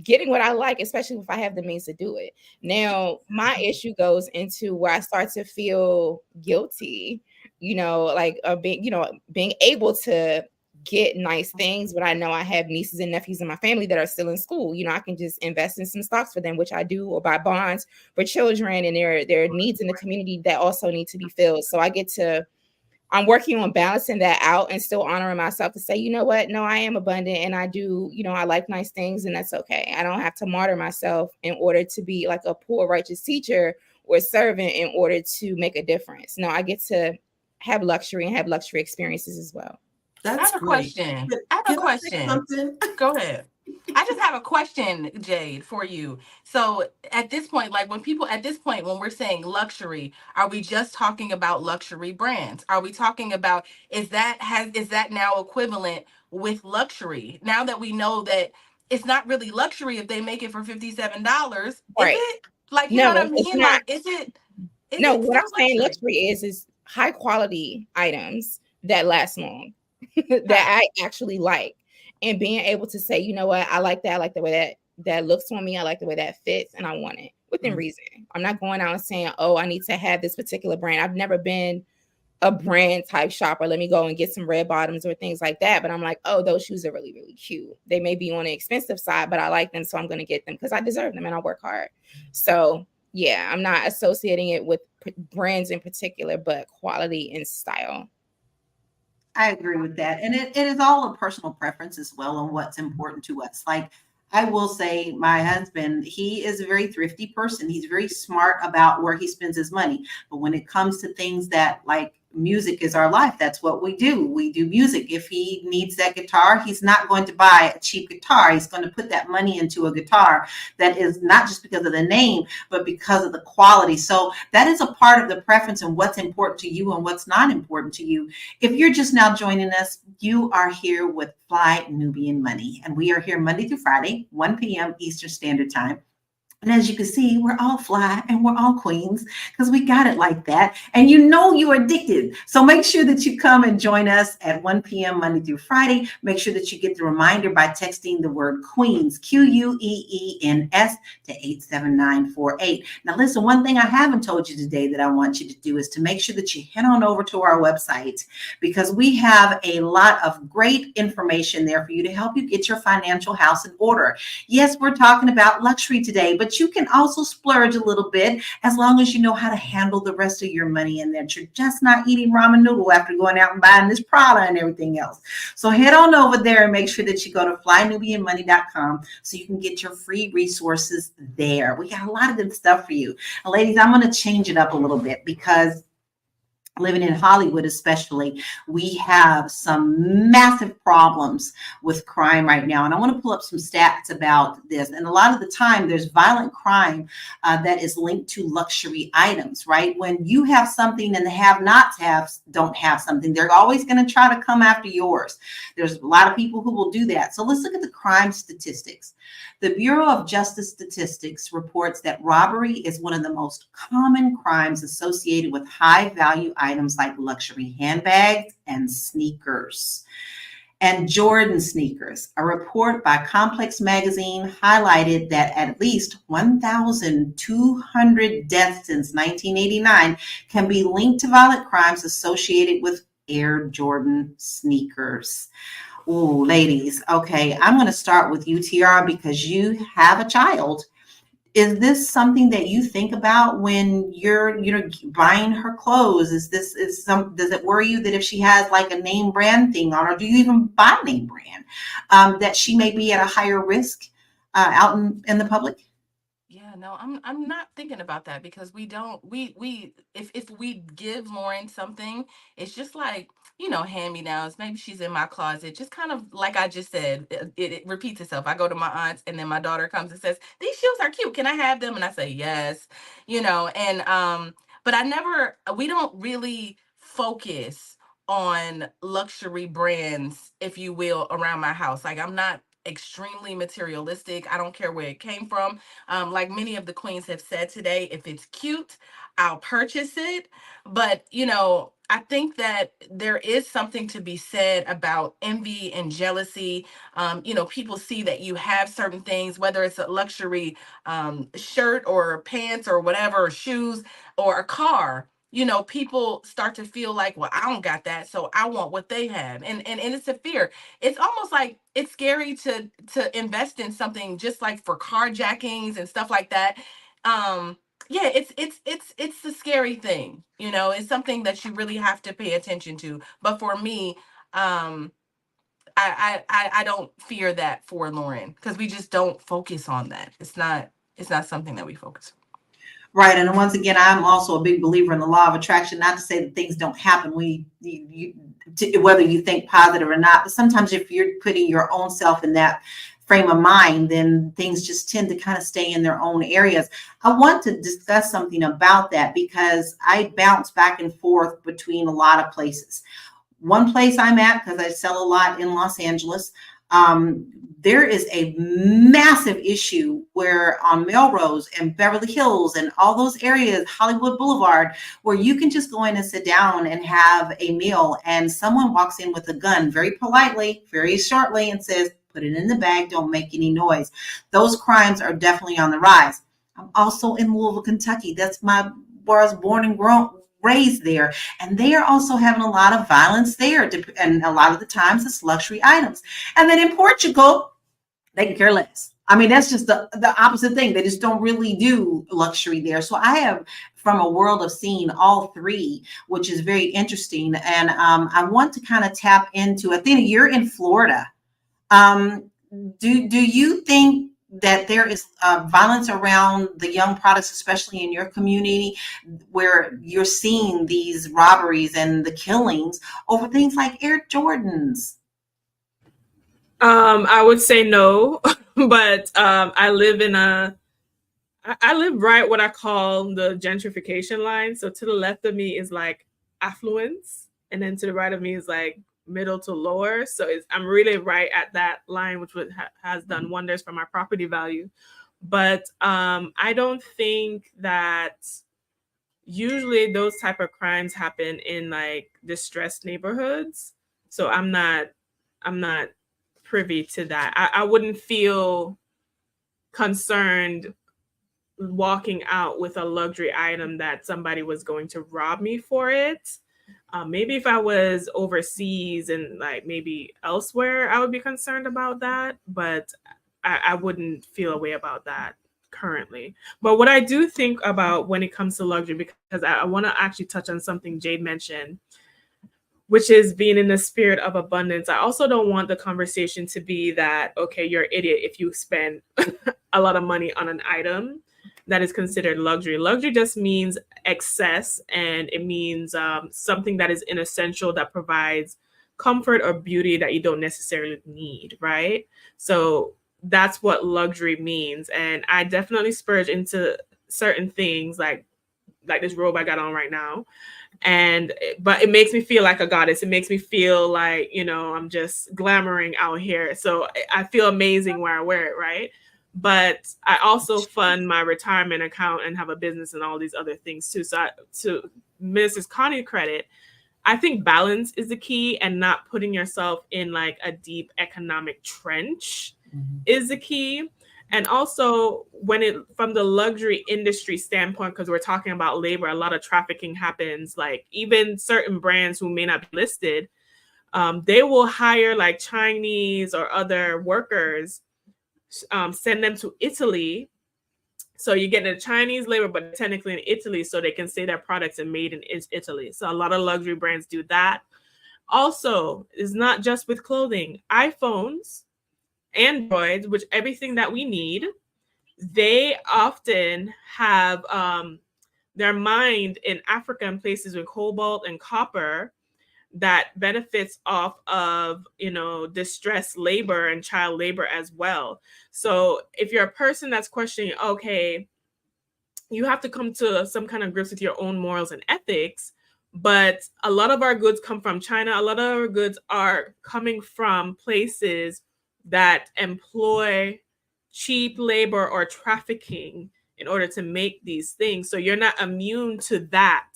getting what I like, especially if I have the means to do it. Now, my issue goes into where I start to feel guilty, you know, like being able to get nice things, but I know I have nieces and nephews in my family that are still in school. You know, I can just invest in some stocks for them, which I do, or buy bonds for children and their needs in the community that also need to be filled. So I'm working on balancing that out and still honoring myself to say, you know what? No, I am abundant and I do, you know, I like nice things and that's okay. I don't have to martyr myself in order to be like a poor righteous teacher or servant in order to make a difference. No, I get to have luxury and have luxury experiences as well. I have a question. Go ahead. I just have a question, Jade, for you. So at this point, when we're saying luxury, are we just talking about luxury brands? Are we talking about, is that now equivalent with luxury? Now that we know that it's not really luxury if they make it for $57, right? Is it? Like, you know what I mean? Like, is it? No, It's what I'm not saying luxury. luxury is high quality items that last long, Right. that I actually like. And being able to say, you know what, I like that. I like the way that looks on me. I like the way that fits, and I want it within Mhm. reason. I'm not going out and saying, oh, I need to have this particular brand. I've never been a brand type shopper. Let me go and get some red bottoms or things like that. But I'm like, oh, those shoes are really, really cute. They may be on the expensive side, but I like them. So I'm going to get them because I deserve them and I work hard. So yeah, I'm not associating it with brands in particular, but quality and style. I agree with that. And it is all a personal preference as well on what's important to us. Like I will say my husband, he is a very thrifty person. He's very smart about where he spends his money. But when it comes to things that like music is our life, that's what we do. We do music. If he needs that guitar, he's not going to buy a cheap guitar. He's going to put that money into a guitar that is not just because of the name, but because of the quality. So that is a part of the preference and what's important to you and what's not important to you. If you're just now joining us, you are here with Fly Nubian Money, and we are here Monday through Friday, 1 p.m. Eastern Standard Time. And as you can see, we're all fly and we're all queens because we got it like that. And you know you're addicted. So make sure that you come and join us at 1 p.m. Monday through Friday. Make sure that you get the reminder by texting the word Queens, Queens, to 87948. Now, listen, one thing I haven't told you today that I want you to do is to make sure that you head on over to our website because we have a lot of great information there for you to help you get your financial house in order. Yes, we're talking about luxury today, but you can also splurge a little bit as long as you know how to handle the rest of your money and that you're just not eating ramen noodle after going out and buying this Prada and everything else. So head on over there and make sure that you go to flynubianmoney.com so you can get your free resources there. We got a lot of good stuff for you. And ladies, I'm going to change it up a little bit because living in Hollywood, especially, we have some massive problems with crime right now. And I want to pull up some stats about this. And a lot of the time, there's violent crime that is linked to luxury items, right? When you have something and the have-nots don't have something, they're always going to try to come after yours. There's a lot of people who will do that. So let's look at the crime statistics. The Bureau of Justice Statistics reports that robbery is one of the most common crimes associated with high-value items like luxury handbags and sneakers. And Jordan sneakers. A report by Complex Magazine highlighted that at least 1,200 deaths since 1989 can be linked to violent crimes associated with Air Jordan sneakers. Ooh, ladies. Okay, I'm going to start with you, TR, because you have a child. Is this something that you think about when you're, buying her clothes? Does it worry you that if she has like a name brand thing on, or do you even buy name brand, that she may be at a higher risk out in the public? Yeah, no, I'm not thinking about that because we don't if we give Lauren something, it's just like, hand-me-downs. Maybe she's in my closet, just kind of like I just said, it repeats itself. I go to my aunt's and then my daughter comes and says, "These shoes are cute. Can I have them?" And I say, "Yes." And but we don't really focus on luxury brands, if you will, around my house. Like I'm not extremely materialistic. I don't care where it came from. Like many of the queens have said today, if it's cute, I'll purchase it. But, I think that there is something to be said about envy and jealousy. People see that you have certain things, whether it's a luxury shirt or pants or whatever, or shoes or a car. People start to feel like, well, I don't got that, so I want what they have. And it's a fear. It's almost like it's scary to invest in something just like for carjackings and stuff like that. Yeah, it's a scary thing. It's something that you really have to pay attention to. But for me, I don't fear that for Lauren because we just don't focus on that. It's not something that we focus on. Right. And once again, I'm also a big believer in the law of attraction, not to say that things don't happen whether you think positive or not, but sometimes if you're putting your own self in that frame of mind, then things just tend to kind of stay in their own areas. I want to discuss something about that because I bounce back and forth between a lot of places. One place I'm at, because I sell a lot in Los Angeles, There is a massive issue where on Melrose and Beverly Hills and all those areas, Hollywood Boulevard, where you can just go in and sit down and have a meal, and someone walks in with a gun very politely, very shortly, and says, put it in the bag, don't make any noise. Those crimes are definitely on the rise. I'm also in Louisville, Kentucky. That's where I was born and raised there. And they are also having a lot of violence there. And a lot of the times it's luxury items. And then in Portugal, they can care less. I mean, that's just the opposite thing. They just don't really do luxury there. So I have from a world of seeing all three, which is very interesting. And I want to kind of tap into, Athena, you're in Florida. Do you think that there is violence around the young products, especially in your community, where you're seeing these robberies and the killings over things like Air Jordans? I would say no, but I live right what I call the gentrification line. So to the left of me is like affluence, and then to the right of me is like middle to lower. So I'm really right at that line, which has done wonders for my property value. But I don't think that usually those type of crimes happen in like distressed neighborhoods. So I'm not privy to that. I wouldn't feel concerned walking out with a luxury item that somebody was going to rob me for it. Maybe if I was overseas and like maybe elsewhere, I would be concerned about that, but I wouldn't feel a way about that currently. But what I do think about when it comes to luxury, because I want to actually touch on something Jade mentioned, which is being in the spirit of abundance. I also don't want the conversation to be that, okay, you're an idiot if you spend a lot of money on an item that is considered luxury. Luxury just means excess, and it means something that is inessential that provides comfort or beauty that you don't necessarily need, right? So that's what luxury means. And I definitely splurge into certain things like this robe I got on right now. But it makes me feel like a goddess. It makes me feel like, I'm just glamoring out here. So I feel amazing when I wear it, right? But I also fund my retirement account and have a business and all these other things too. So to Mrs. Connie's credit, I think balance is the key, and not putting yourself in like a deep economic trench is the key. And also from the luxury industry standpoint, because we're talking about labor, a lot of trafficking happens. Like even certain brands who may not be listed, they will hire like Chinese or other workers, send them to Italy. So you get the Chinese labor, but technically in Italy, so they can say their products are made in Italy. So a lot of luxury brands do that. Also, it's not just with clothing. iPhones, Androids, which everything that we need, they often have their mined in Africa and places with cobalt and copper that benefits off of, distressed labor and child labor as well. So if you're a person that's questioning, okay, you have to come to some kind of grips with your own morals and ethics, but a lot of our goods come from China. A lot of our goods are coming from places that employ cheap labor or trafficking in order to make these things. So you're not immune to that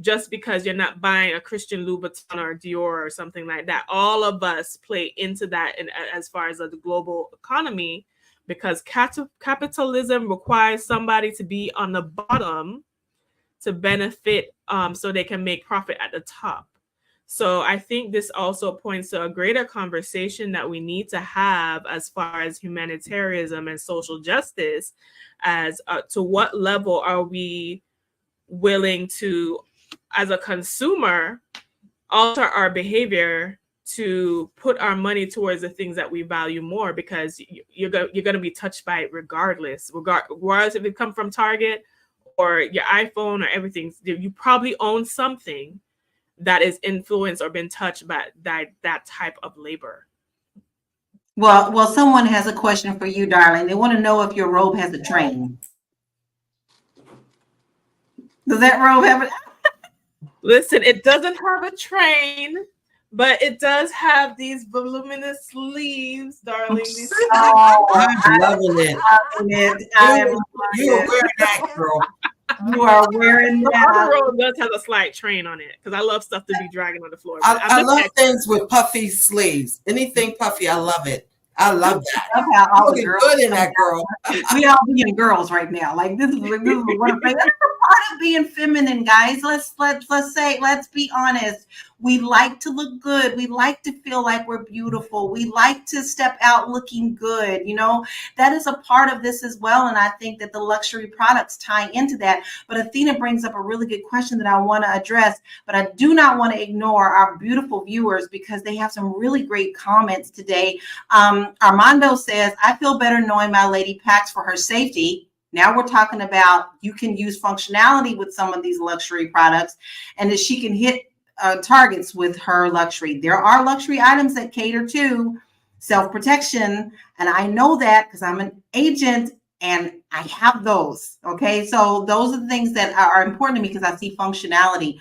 just because you're not buying a Christian Louboutin or Dior or something like that. All of us play into that as far as the global economy, because capitalism requires somebody to be on the bottom to benefit so they can make profit at the top. So I think this also points to a greater conversation that we need to have as far as humanitarianism and social justice, as to what level are we willing to, as a consumer, alter our behavior to put our money towards the things that we value more, because you're going to be touched by it regardless if it come from Target or your iPhone or everything. You probably own something that is influenced or been touched by that type of labor. Well, someone has a question for you, darling. They want to know if your robe has a train. Does that robe have a... Listen, it doesn't have a train, but it does have these voluminous sleeves, darling. These Oh, I'm loving it. loving it. I am You are wearing that, girl. You are wearing the that. other robe does have a slight train on it because I love stuff to be dragging on the floor. I love things with puffy sleeves. Anything puffy, I love it. I love that. Love how all the Looking girls good in come that, down. girl. We all being girls right now. Like this is one of the things. That's a part of being feminine, guys. Let's be honest. We like to look good. We like to feel like we're beautiful. We like to step out looking good. You know, that is a part of this as well. And I think that the luxury products tie into that. But Athena brings up a really good question that I want to address. But I do not want to ignore our beautiful viewers because they have some really great comments today. Armando says, I feel better knowing my lady packs for her safety. Now we're talking about you can use functionality with some of these luxury products and that she can hit targets with her luxury. There are luxury items that cater to self-protection. And I know that because I'm an agent and I have those. Okay. So those are the things that are important to me because I see functionality.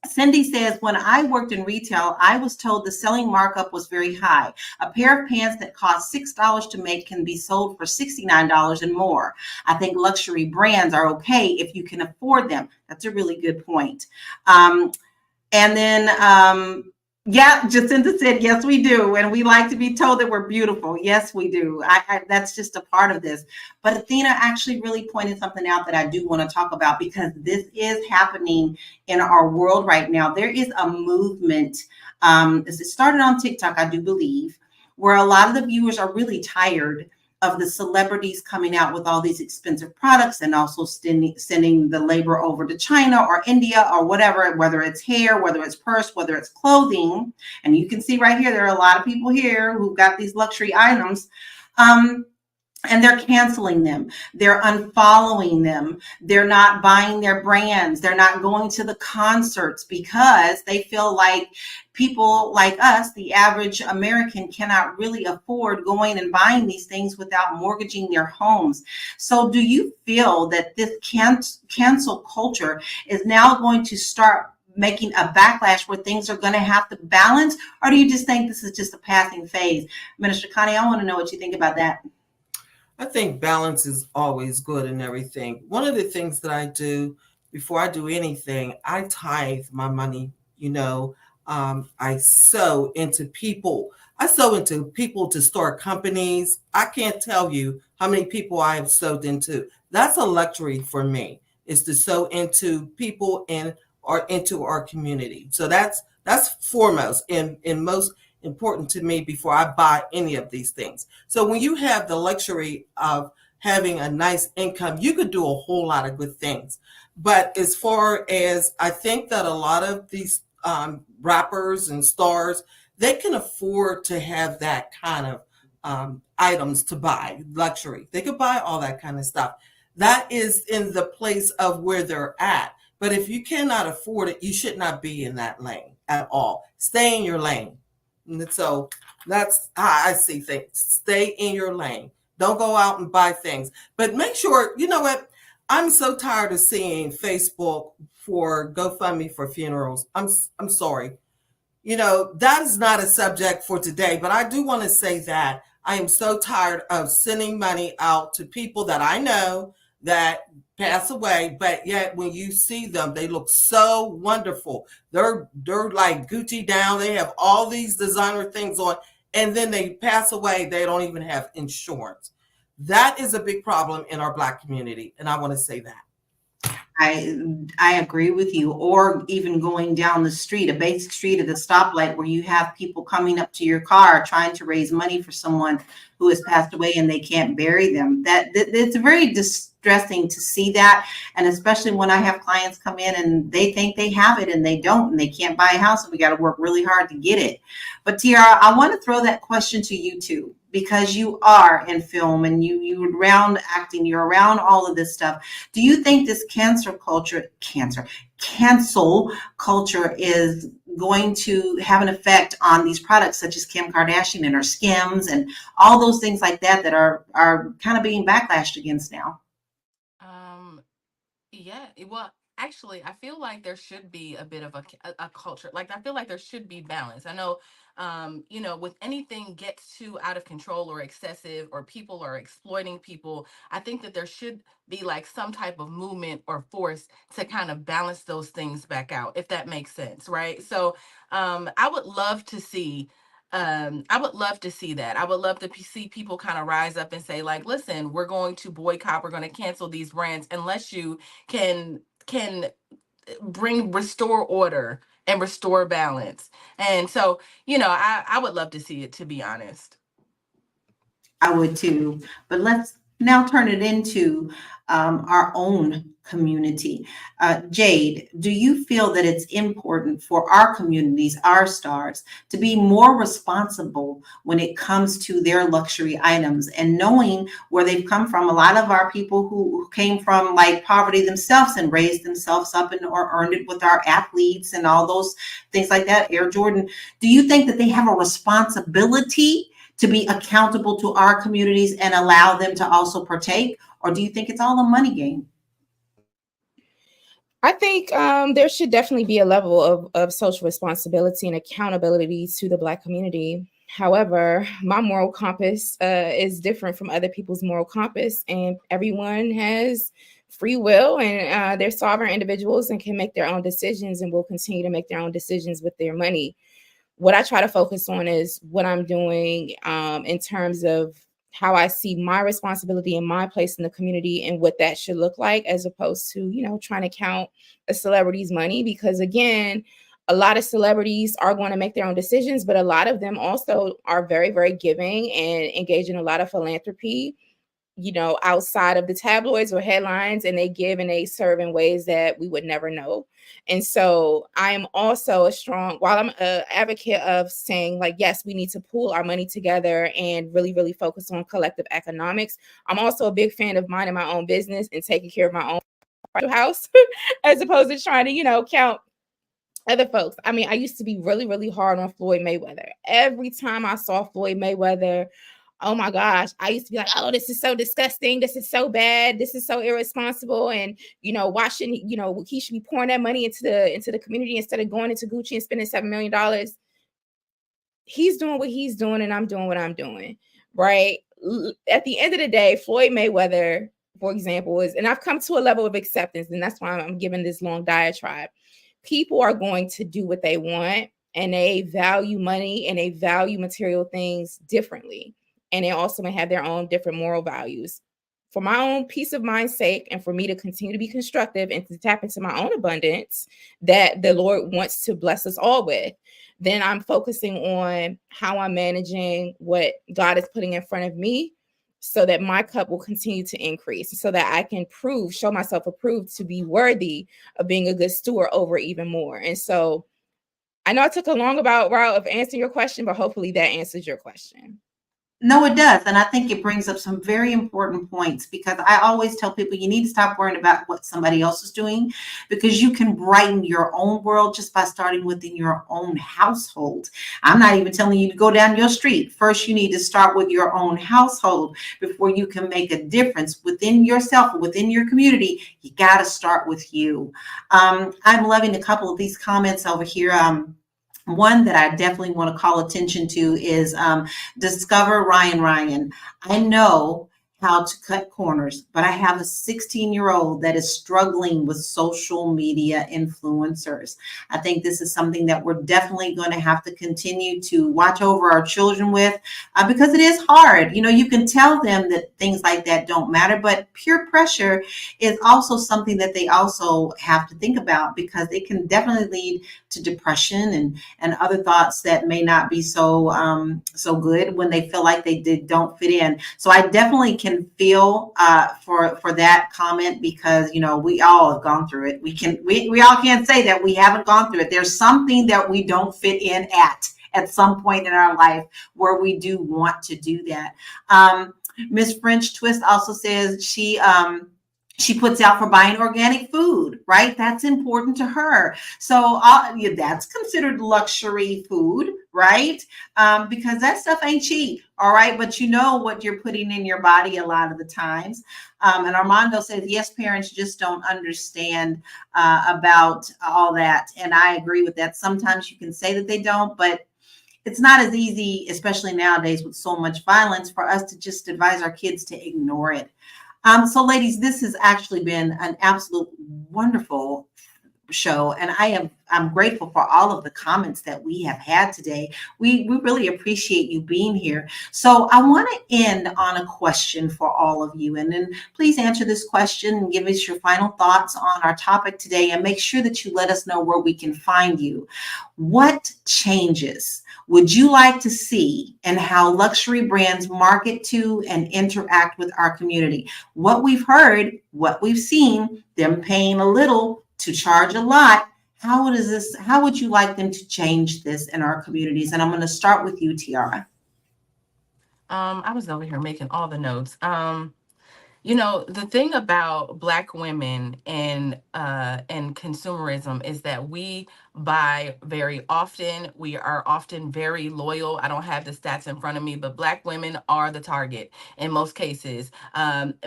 Cindy says, when I worked in retail, I was told the selling markup was very high. A pair of pants that cost $6 to make can be sold for $69 and more. I think luxury brands are okay if you can afford them. That's a really good point. And then, yeah, Jacinta said, yes, we do. And we like to be told that we're beautiful. Yes, we do. That's just a part of this. But Athena actually really pointed something out that I do want to talk about because this is happening in our world right now. There is a movement. It started on TikTok, I do believe, where a lot of the viewers are really tired of the celebrities coming out with all these expensive products and also sending the labor over to China or India or whatever, whether it's hair, whether it's purse, whether it's clothing. And you can see right here, there are a lot of people here who've got these luxury items. And they're canceling them. They're unfollowing them. They're not buying their brands. They're not going to the concerts because they feel like people like us, the average American, cannot really afford going and buying these things without mortgaging their homes. So do you feel that this cancel culture is now going to start making a backlash where things are going to have to balance? Or do you just think this is just a passing phase? Minister Connie, I want to know what you think about that. I think balance is always good and everything. One of the things that I do before I do anything, I tithe my money. You know, I sow into people. I sow into people to start companies. I can't tell you how many people I have sowed into. That's a luxury for me, is to sow into people or into our community. So that's foremost and most important to me before I buy any of these things. So when you have the luxury of having a nice income, you could do a whole lot of good things. But as far as I think that a lot of these rappers and stars, they can afford to have that kind of items to buy, luxury. They could buy all that kind of stuff. That is in the place of where they're at. But if you cannot afford it, you should not be in that lane at all. Stay in your lane. And so that's how I see things. Stay in your lane. Don't go out and buy things. But make sure, you know what? I'm so tired of seeing Facebook for GoFundMe for funerals. I'm sorry. You know, that is not a subject for today, but I do want to say that I am so tired of sending money out to people that I know that pass away, but yet when you see them, they look so wonderful. They're like Gucci down. They have all these designer things on, and then they pass away. They don't even have insurance. That is a big problem in our Black community, and I want to say that. I agree with you. Or even going down the street, a basic street at a stoplight where you have people coming up to your car trying to raise money for someone who has passed away and they can't bury them. That it's very distressing to see that. And especially when I have clients come in and they think they have it and they don't, and they can't buy a house, and we got to work really hard to get it. But Tiara, I want to throw that question to you too, because you are in film and you're around acting, you're around all of this stuff. Do you think this cancel culture is going to have an effect on these products such as Kim Kardashian and her Skims and all those things like that that are kind of being backlashed against now? Yeah, well, Actually, I feel like there should be a bit of a culture. Like, I feel like there should be balance. I know, with anything gets too out of control or excessive, or people are exploiting people, I think that there should be like some type of movement or force to kind of balance those things back out, if that makes sense, right? So, I would love to see. I would love to see that. I would love to see people kind of rise up and say, like, listen, we're going to boycott, we're going to cancel these brands unless you can restore order and restore balance. And so, I would love to see it, to be honest. I would too. But let's now turn it into our own community. Jade, do you feel that it's important for our communities, our stars, to be more responsible when it comes to their luxury items and knowing where they've come from? A lot of our people who came from like poverty themselves and raised themselves up and or earned it with our athletes and all those things like that, Air Jordan. Do you think that they have a responsibility to be accountable to our communities and allow them to also partake? Or do you think it's all a money game? I think there should definitely be a level of social responsibility and accountability to the Black community. However, my moral compass is different from other people's moral compass, and everyone has free will, and they're sovereign individuals and can make their own decisions and will continue to make their own decisions with their money. What I try to focus on is what I'm doing in terms of how I see my responsibility and my place in the community and what that should look like, as opposed to, trying to count a celebrity's money. Because again, a lot of celebrities are going to make their own decisions, but a lot of them also are very, very giving and engage in a lot of philanthropy, outside of the tabloids or headlines, and they give and they serve in ways that we would never know. And so I am also while I'm an advocate of saying, like, yes, we need to pool our money together and really, really focus on collective economics. I'm also a big fan of minding my own business and taking care of my own house as opposed to trying to, count other folks. I mean, I used to be really, really hard on Floyd Mayweather. Every time I saw Floyd Mayweather, oh my gosh, I used to be like, oh, this is so disgusting. This is so bad. This is so irresponsible. And, watching, he should be pouring that money into the community instead of going into Gucci and spending $7 million. He's doing what he's doing and I'm doing what I'm doing. Right. At the end of the day, Floyd Mayweather, for example, and I've come to a level of acceptance, and that's why I'm giving this long diatribe. People are going to do what they want, and they value money and they value material things differently. And they also may have their own different moral values. For my own peace of mind's sake, and for me to continue to be constructive and to tap into my own abundance that the Lord wants to bless us all with, then I'm focusing on how I'm managing what God is putting in front of me so that my cup will continue to increase, so that I can show myself approved to be worthy of being a good steward over even more. And so I know I took a long route of answering your question, but hopefully that answers your question. No, it does. And I think it brings up some very important points, because I always tell people you need to stop worrying about what somebody else is doing, because you can brighten your own world just by starting within your own household. I'm not even telling you to go down your street. First, you need to start with your own household before you can make a difference within yourself, within your community. You got to start with you. I'm loving a couple of these comments over here. One that I definitely want to call attention to is Discover Ryan. I know how to cut corners, but I have a 16-year-old that is struggling with social media influencers. I think this is something that we're definitely going to have to continue to watch over our children with, because it is hard. You can tell them that things like that don't matter, but peer pressure is also something that they also have to think about, because it can definitely lead to depression and other thoughts that may not be so good when they feel like they don't fit in. So I definitely can feel for that comment, because we all have gone through it. We all can't say that we haven't gone through it. There's something that we don't fit in at some point in our life where we do want to do that. Miss French Twist also says she puts out for buying organic food, right? That's important to her. So that's considered luxury food, right? Because that stuff ain't cheap, all right? But you know what you're putting in your body a lot of the times. And Armando says, yes, parents just don't understand about all that. And I agree with that. Sometimes you can say that they don't, but it's not as easy, especially nowadays with so much violence, for us to just advise our kids to ignore it. So ladies, this has actually been an absolute wonderful show, and I'm grateful for all of the comments that we have had today. We really appreciate you being here. So I want to end on a question for all of you, and then please answer this question and give us your final thoughts on our topic today, and make sure that you let us know where we can find you. What changes would you like to see in how luxury brands market to and interact with our community? What we've heard, what we've seen, them paying a little to charge a lot. How would you like them to change this in our communities? And I'm going to start with you, Tiara. I was over here making all the notes. You know, the thing about Black women and consumerism is that we buy very often. We are often very loyal. I don't have the stats in front of me, but Black women are the target in most cases.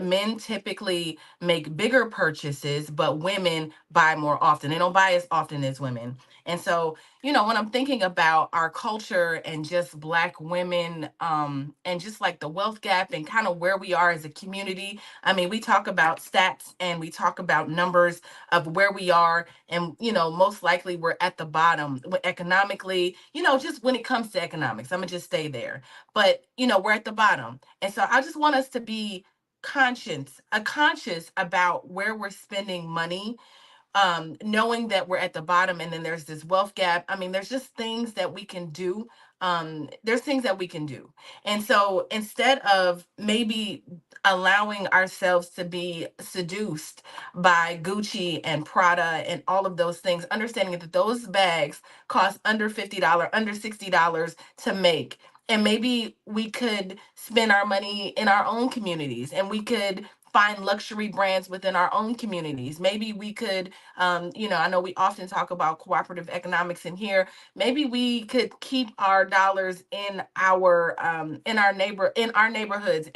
Men typically make bigger purchases, but women buy more often. They don't buy as often as women. And so, you know, when I'm thinking about our culture and just Black women, and just like the wealth gap and kind of where we are as a community, I mean, we talk about stats and we talk about numbers of where we are. And, you know, most likely we're at the bottom economically, you know, just when it comes to economics. I'm going to just stay there. But, you know, we're at the bottom. And so I just want us to be conscious about where we're spending money, knowing that we're at the bottom and then there's this wealth gap. I mean, there's just things that we can do. There's things that we can do. And so instead of maybe allowing ourselves to be seduced by Gucci and Prada and all of those things, understanding that those bags cost under $50, under $60 to make. And maybe we could spend our money in our own communities, and we could find luxury brands within our own communities. Maybe we could, you know, I know we often talk about cooperative economics in here. Maybe we could keep our dollars in our neighborhoods,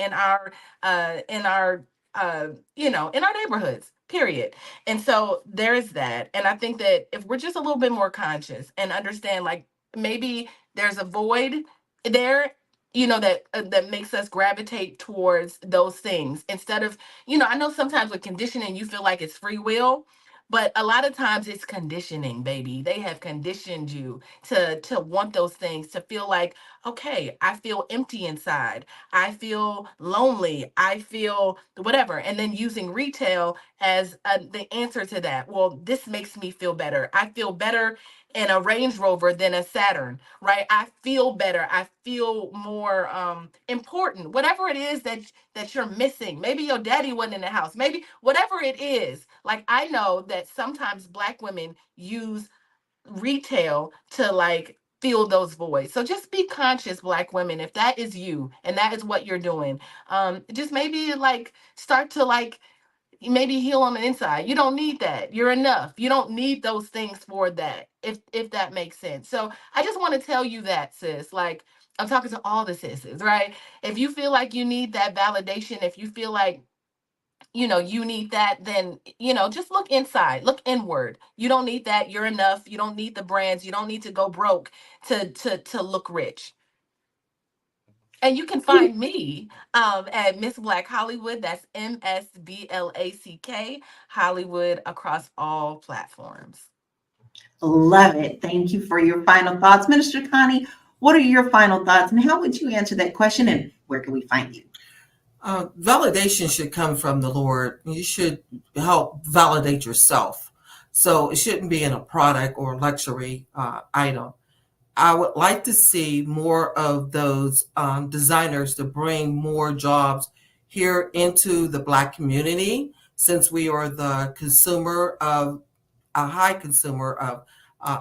you know, in our neighborhoods. Period. And so there's that. And I think that if we're just a little bit more conscious and understand, like, maybe there's a void there, you know, that makes us gravitate towards those things instead of, you know, I know sometimes with conditioning you feel like it's free will, but a lot of times it's conditioning, baby. They have conditioned you to want those things, to feel like, okay, I feel empty inside, I feel lonely, I feel whatever, and then using retail as the answer to that. Well, this makes me feel better. I feel better in a Range Rover than a Saturn, right? I feel better. I feel more important. Whatever it is that you're missing. Maybe your daddy wasn't in the house. Maybe whatever it is. Like, I know that sometimes Black women use retail to like fill those voids. So just be conscious, Black women, if that is you and that is what you're doing. Just maybe like start to like maybe heal on the inside. You don't need that. You're enough. You don't need those things for that, if that makes sense. So I just want to tell you that, sis. Like, I'm talking to all the sisters, right? If you feel like you need that validation, if you feel like, you know, you need that, then, you know, just look inside, look inward. You don't need that. You're enough. You don't need the brands. You don't need to go broke to look rich. And you can find me at Miss Black Hollywood. That's MSBLACK Hollywood across all platforms. Love it. Thank you for your final thoughts. Minister Connie, what are your final thoughts, and how would you answer that question, and where can we find you? Validation should come from the Lord. You should help validate yourself. So it shouldn't be in a product or luxury item. I would like to see more of those designers to bring more jobs here into the Black community, since we are the consumer of a high consumer of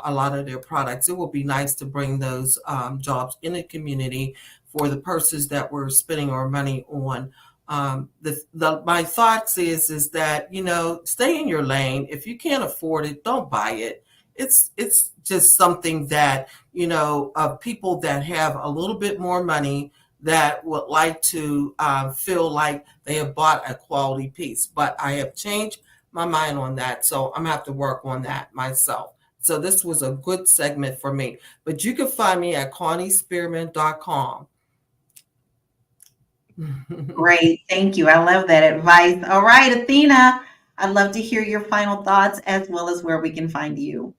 a lot of their products. It would be nice to bring those jobs in the community for the purses that we're spending our money on. My thoughts is that, you know, stay in your lane. If you can't afford it, don't buy it. it's just something that, people that have a little bit more money that would like to feel like they have bought a quality piece. But I have changed my mind on that, so I'm gonna have to work on that myself. So this was a good segment for me. But you can find me at ConnieSpearman.com. Great. Thank you. I love that advice. All right, Athena, I'd love to hear your final thoughts as well as where we can find you.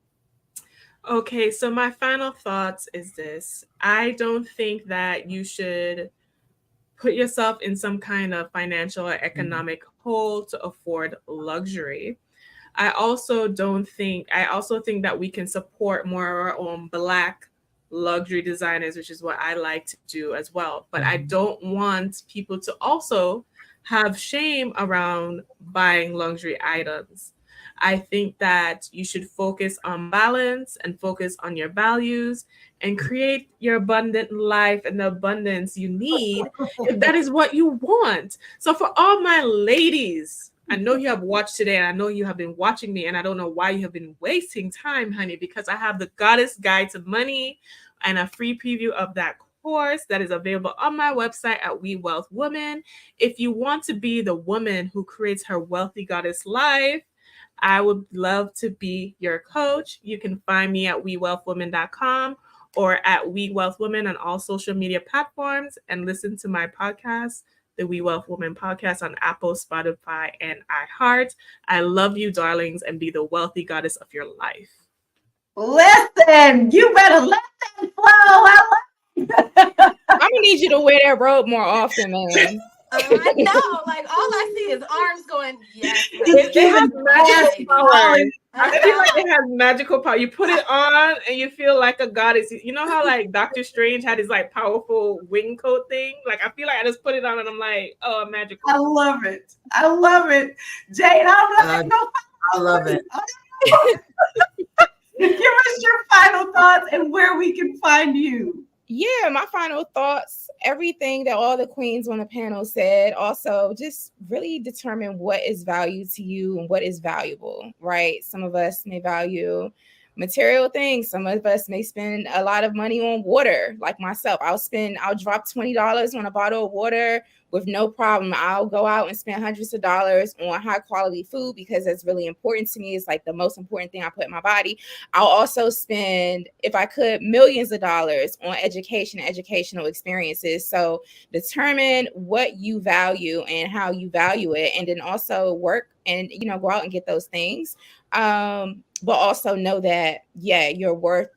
Okay, so my final thoughts is this. I don't think that you should put yourself in some kind of financial or economic hole to afford luxury. I also think that we can support more of our own Black luxury designers, which is what I like to do as well. But I don't want people to also have shame around buying luxury items. I think that you should focus on balance and focus on your values and create your abundant life and the abundance you need if that is what you want. So for all my ladies, I know you have watched today and I know you have been watching me, and I don't know why you have been wasting time, honey, because I have the Goddess Guide to Money and a free preview of that course that is available on my website at We Wealth Women. If you want to be the woman who creates her wealthy goddess life, I would love to be your coach. You can find me at wewealthwomen.com or at We Wealth Women on all social media platforms, and listen to my podcast, the We Wealth Women podcast, on Apple, Spotify, and iHeart. I love you, darlings, and be the wealthy goddess of your life. Listen, you better let that flow. I love I'm gonna need you to wear that robe more often, man. I know, like all I see is arms going, yes. It has magical power. I feel like it it has magical power. You put it on and you feel like a goddess. You know how like Doctor Strange had his like powerful wing coat thing? Like I feel like I just put it on and I'm like, oh, magical. I love it. I love it. Jade, I love it. Give us your final thoughts and where we can find you. Yeah, my final thoughts, everything that all the queens on the panel said. Also, just really determine what is value to you and what is valuable, right? Some of us may value material things. Some of us may spend a lot of money on water, like myself. I'll drop $20 on a bottle of water with no problem. I'll go out and spend hundreds of dollars on high quality food because that's really important to me. It's like the most important thing I put in my body. I'll also spend, if I could, millions of dollars on education and educational experiences. So determine what you value and how you value it, and then also work and, go out and get those things. But also know that, your worth,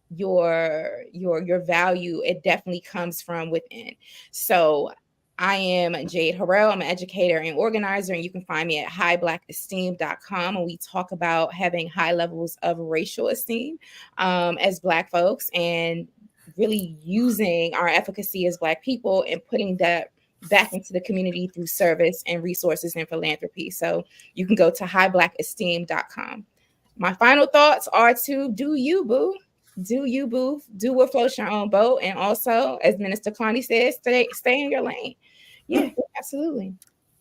your value, it definitely comes from within. So I am Jade Harrell. I'm an educator and organizer, and you can find me at highblackesteem.com. And we talk about having high levels of racial esteem as Black folks, and really using our efficacy as Black people and putting that back into the community through service and resources and philanthropy. So you can go to highblackesteem.com. My final thoughts are to do you, boo. Do you, boo. Do what floats your own boat. And also, as Minister Connie says, stay in your lane. Yeah, absolutely.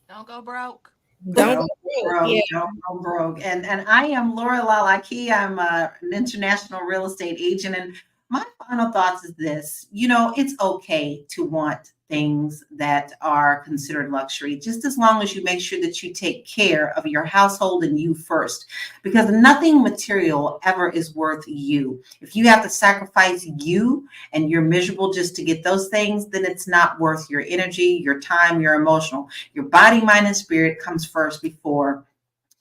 Don't go broke. Don't go broke. And I am Laura Lalaki. I'm an international real estate agent. And my final thoughts is this: it's okay to want things that are considered luxury, just as long as you make sure that you take care of your household and you first, because nothing material ever is worth you. If you have to sacrifice you and you're miserable just to get those things, then it's not worth your energy, your time, your emotional. Your body, mind, and spirit comes first before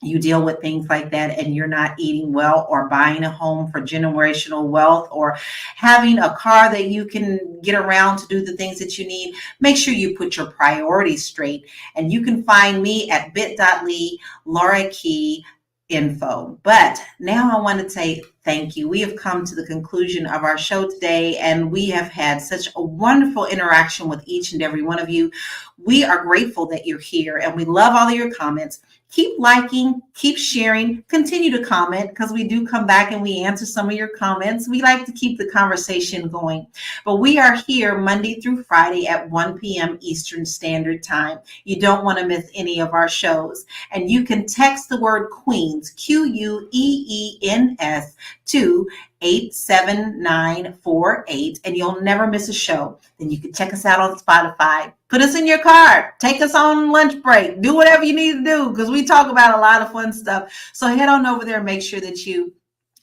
you deal with things like that, and you're not eating well or buying a home for generational wealth or having a car that you can get around to do the things that you need. Make sure you put your priorities straight. And you can find me at bit.ly Laura Key info. But now I want to say thank you. We have come to the conclusion of our show today, and we have had such a wonderful interaction with each and every one of you. We are grateful that you're here, and we love all of your comments. Keep liking, Keep sharing, continue to comment, because we do come back and we answer some of your comments. We like to keep the conversation going. But we are here Monday through Friday at 1 p.m. Eastern Standard Time. You don't want to miss any of our shows. And you can text the word Queens, Queens, to 87948, and you'll never miss a show. Then you can check us out on Spotify. Put us in your car. Take us on lunch break. Do whatever you need to do, because we talk about a lot of fun stuff. So head on over there and make sure that you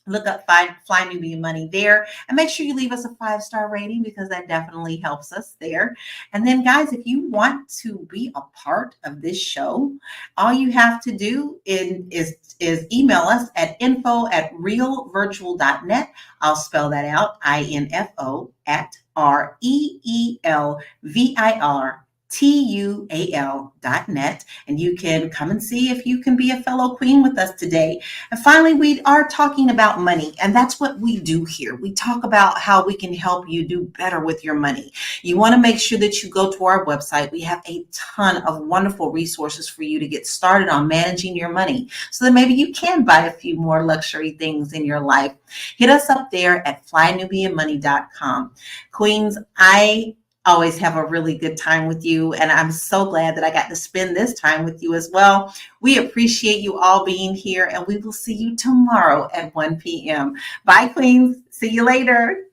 look up Fly Nubian Money there, and make sure you leave us a 5-star rating, because that definitely helps us there. And then, guys, if you want to be a part of this show, all you have to do is email us at info@realvirtual.net. I'll spell that out, INFO at REELVIRTUAL.net, and you can come and see if you can be a fellow queen with us today. And finally, we are talking about money, and that's what we do here. We talk about how we can help you do better with your money. You want to make sure that you go to our website. We have a ton of wonderful resources for you to get started on managing your money, so that maybe you can buy a few more luxury things in your life. Hit us up there at flynubianmoney.com. Queens, I always have a really good time with you, and I'm so glad that I got to spend this time with you as well. We appreciate you all being here, and we will see you tomorrow at 1 p.m. Bye, Queens. See you later.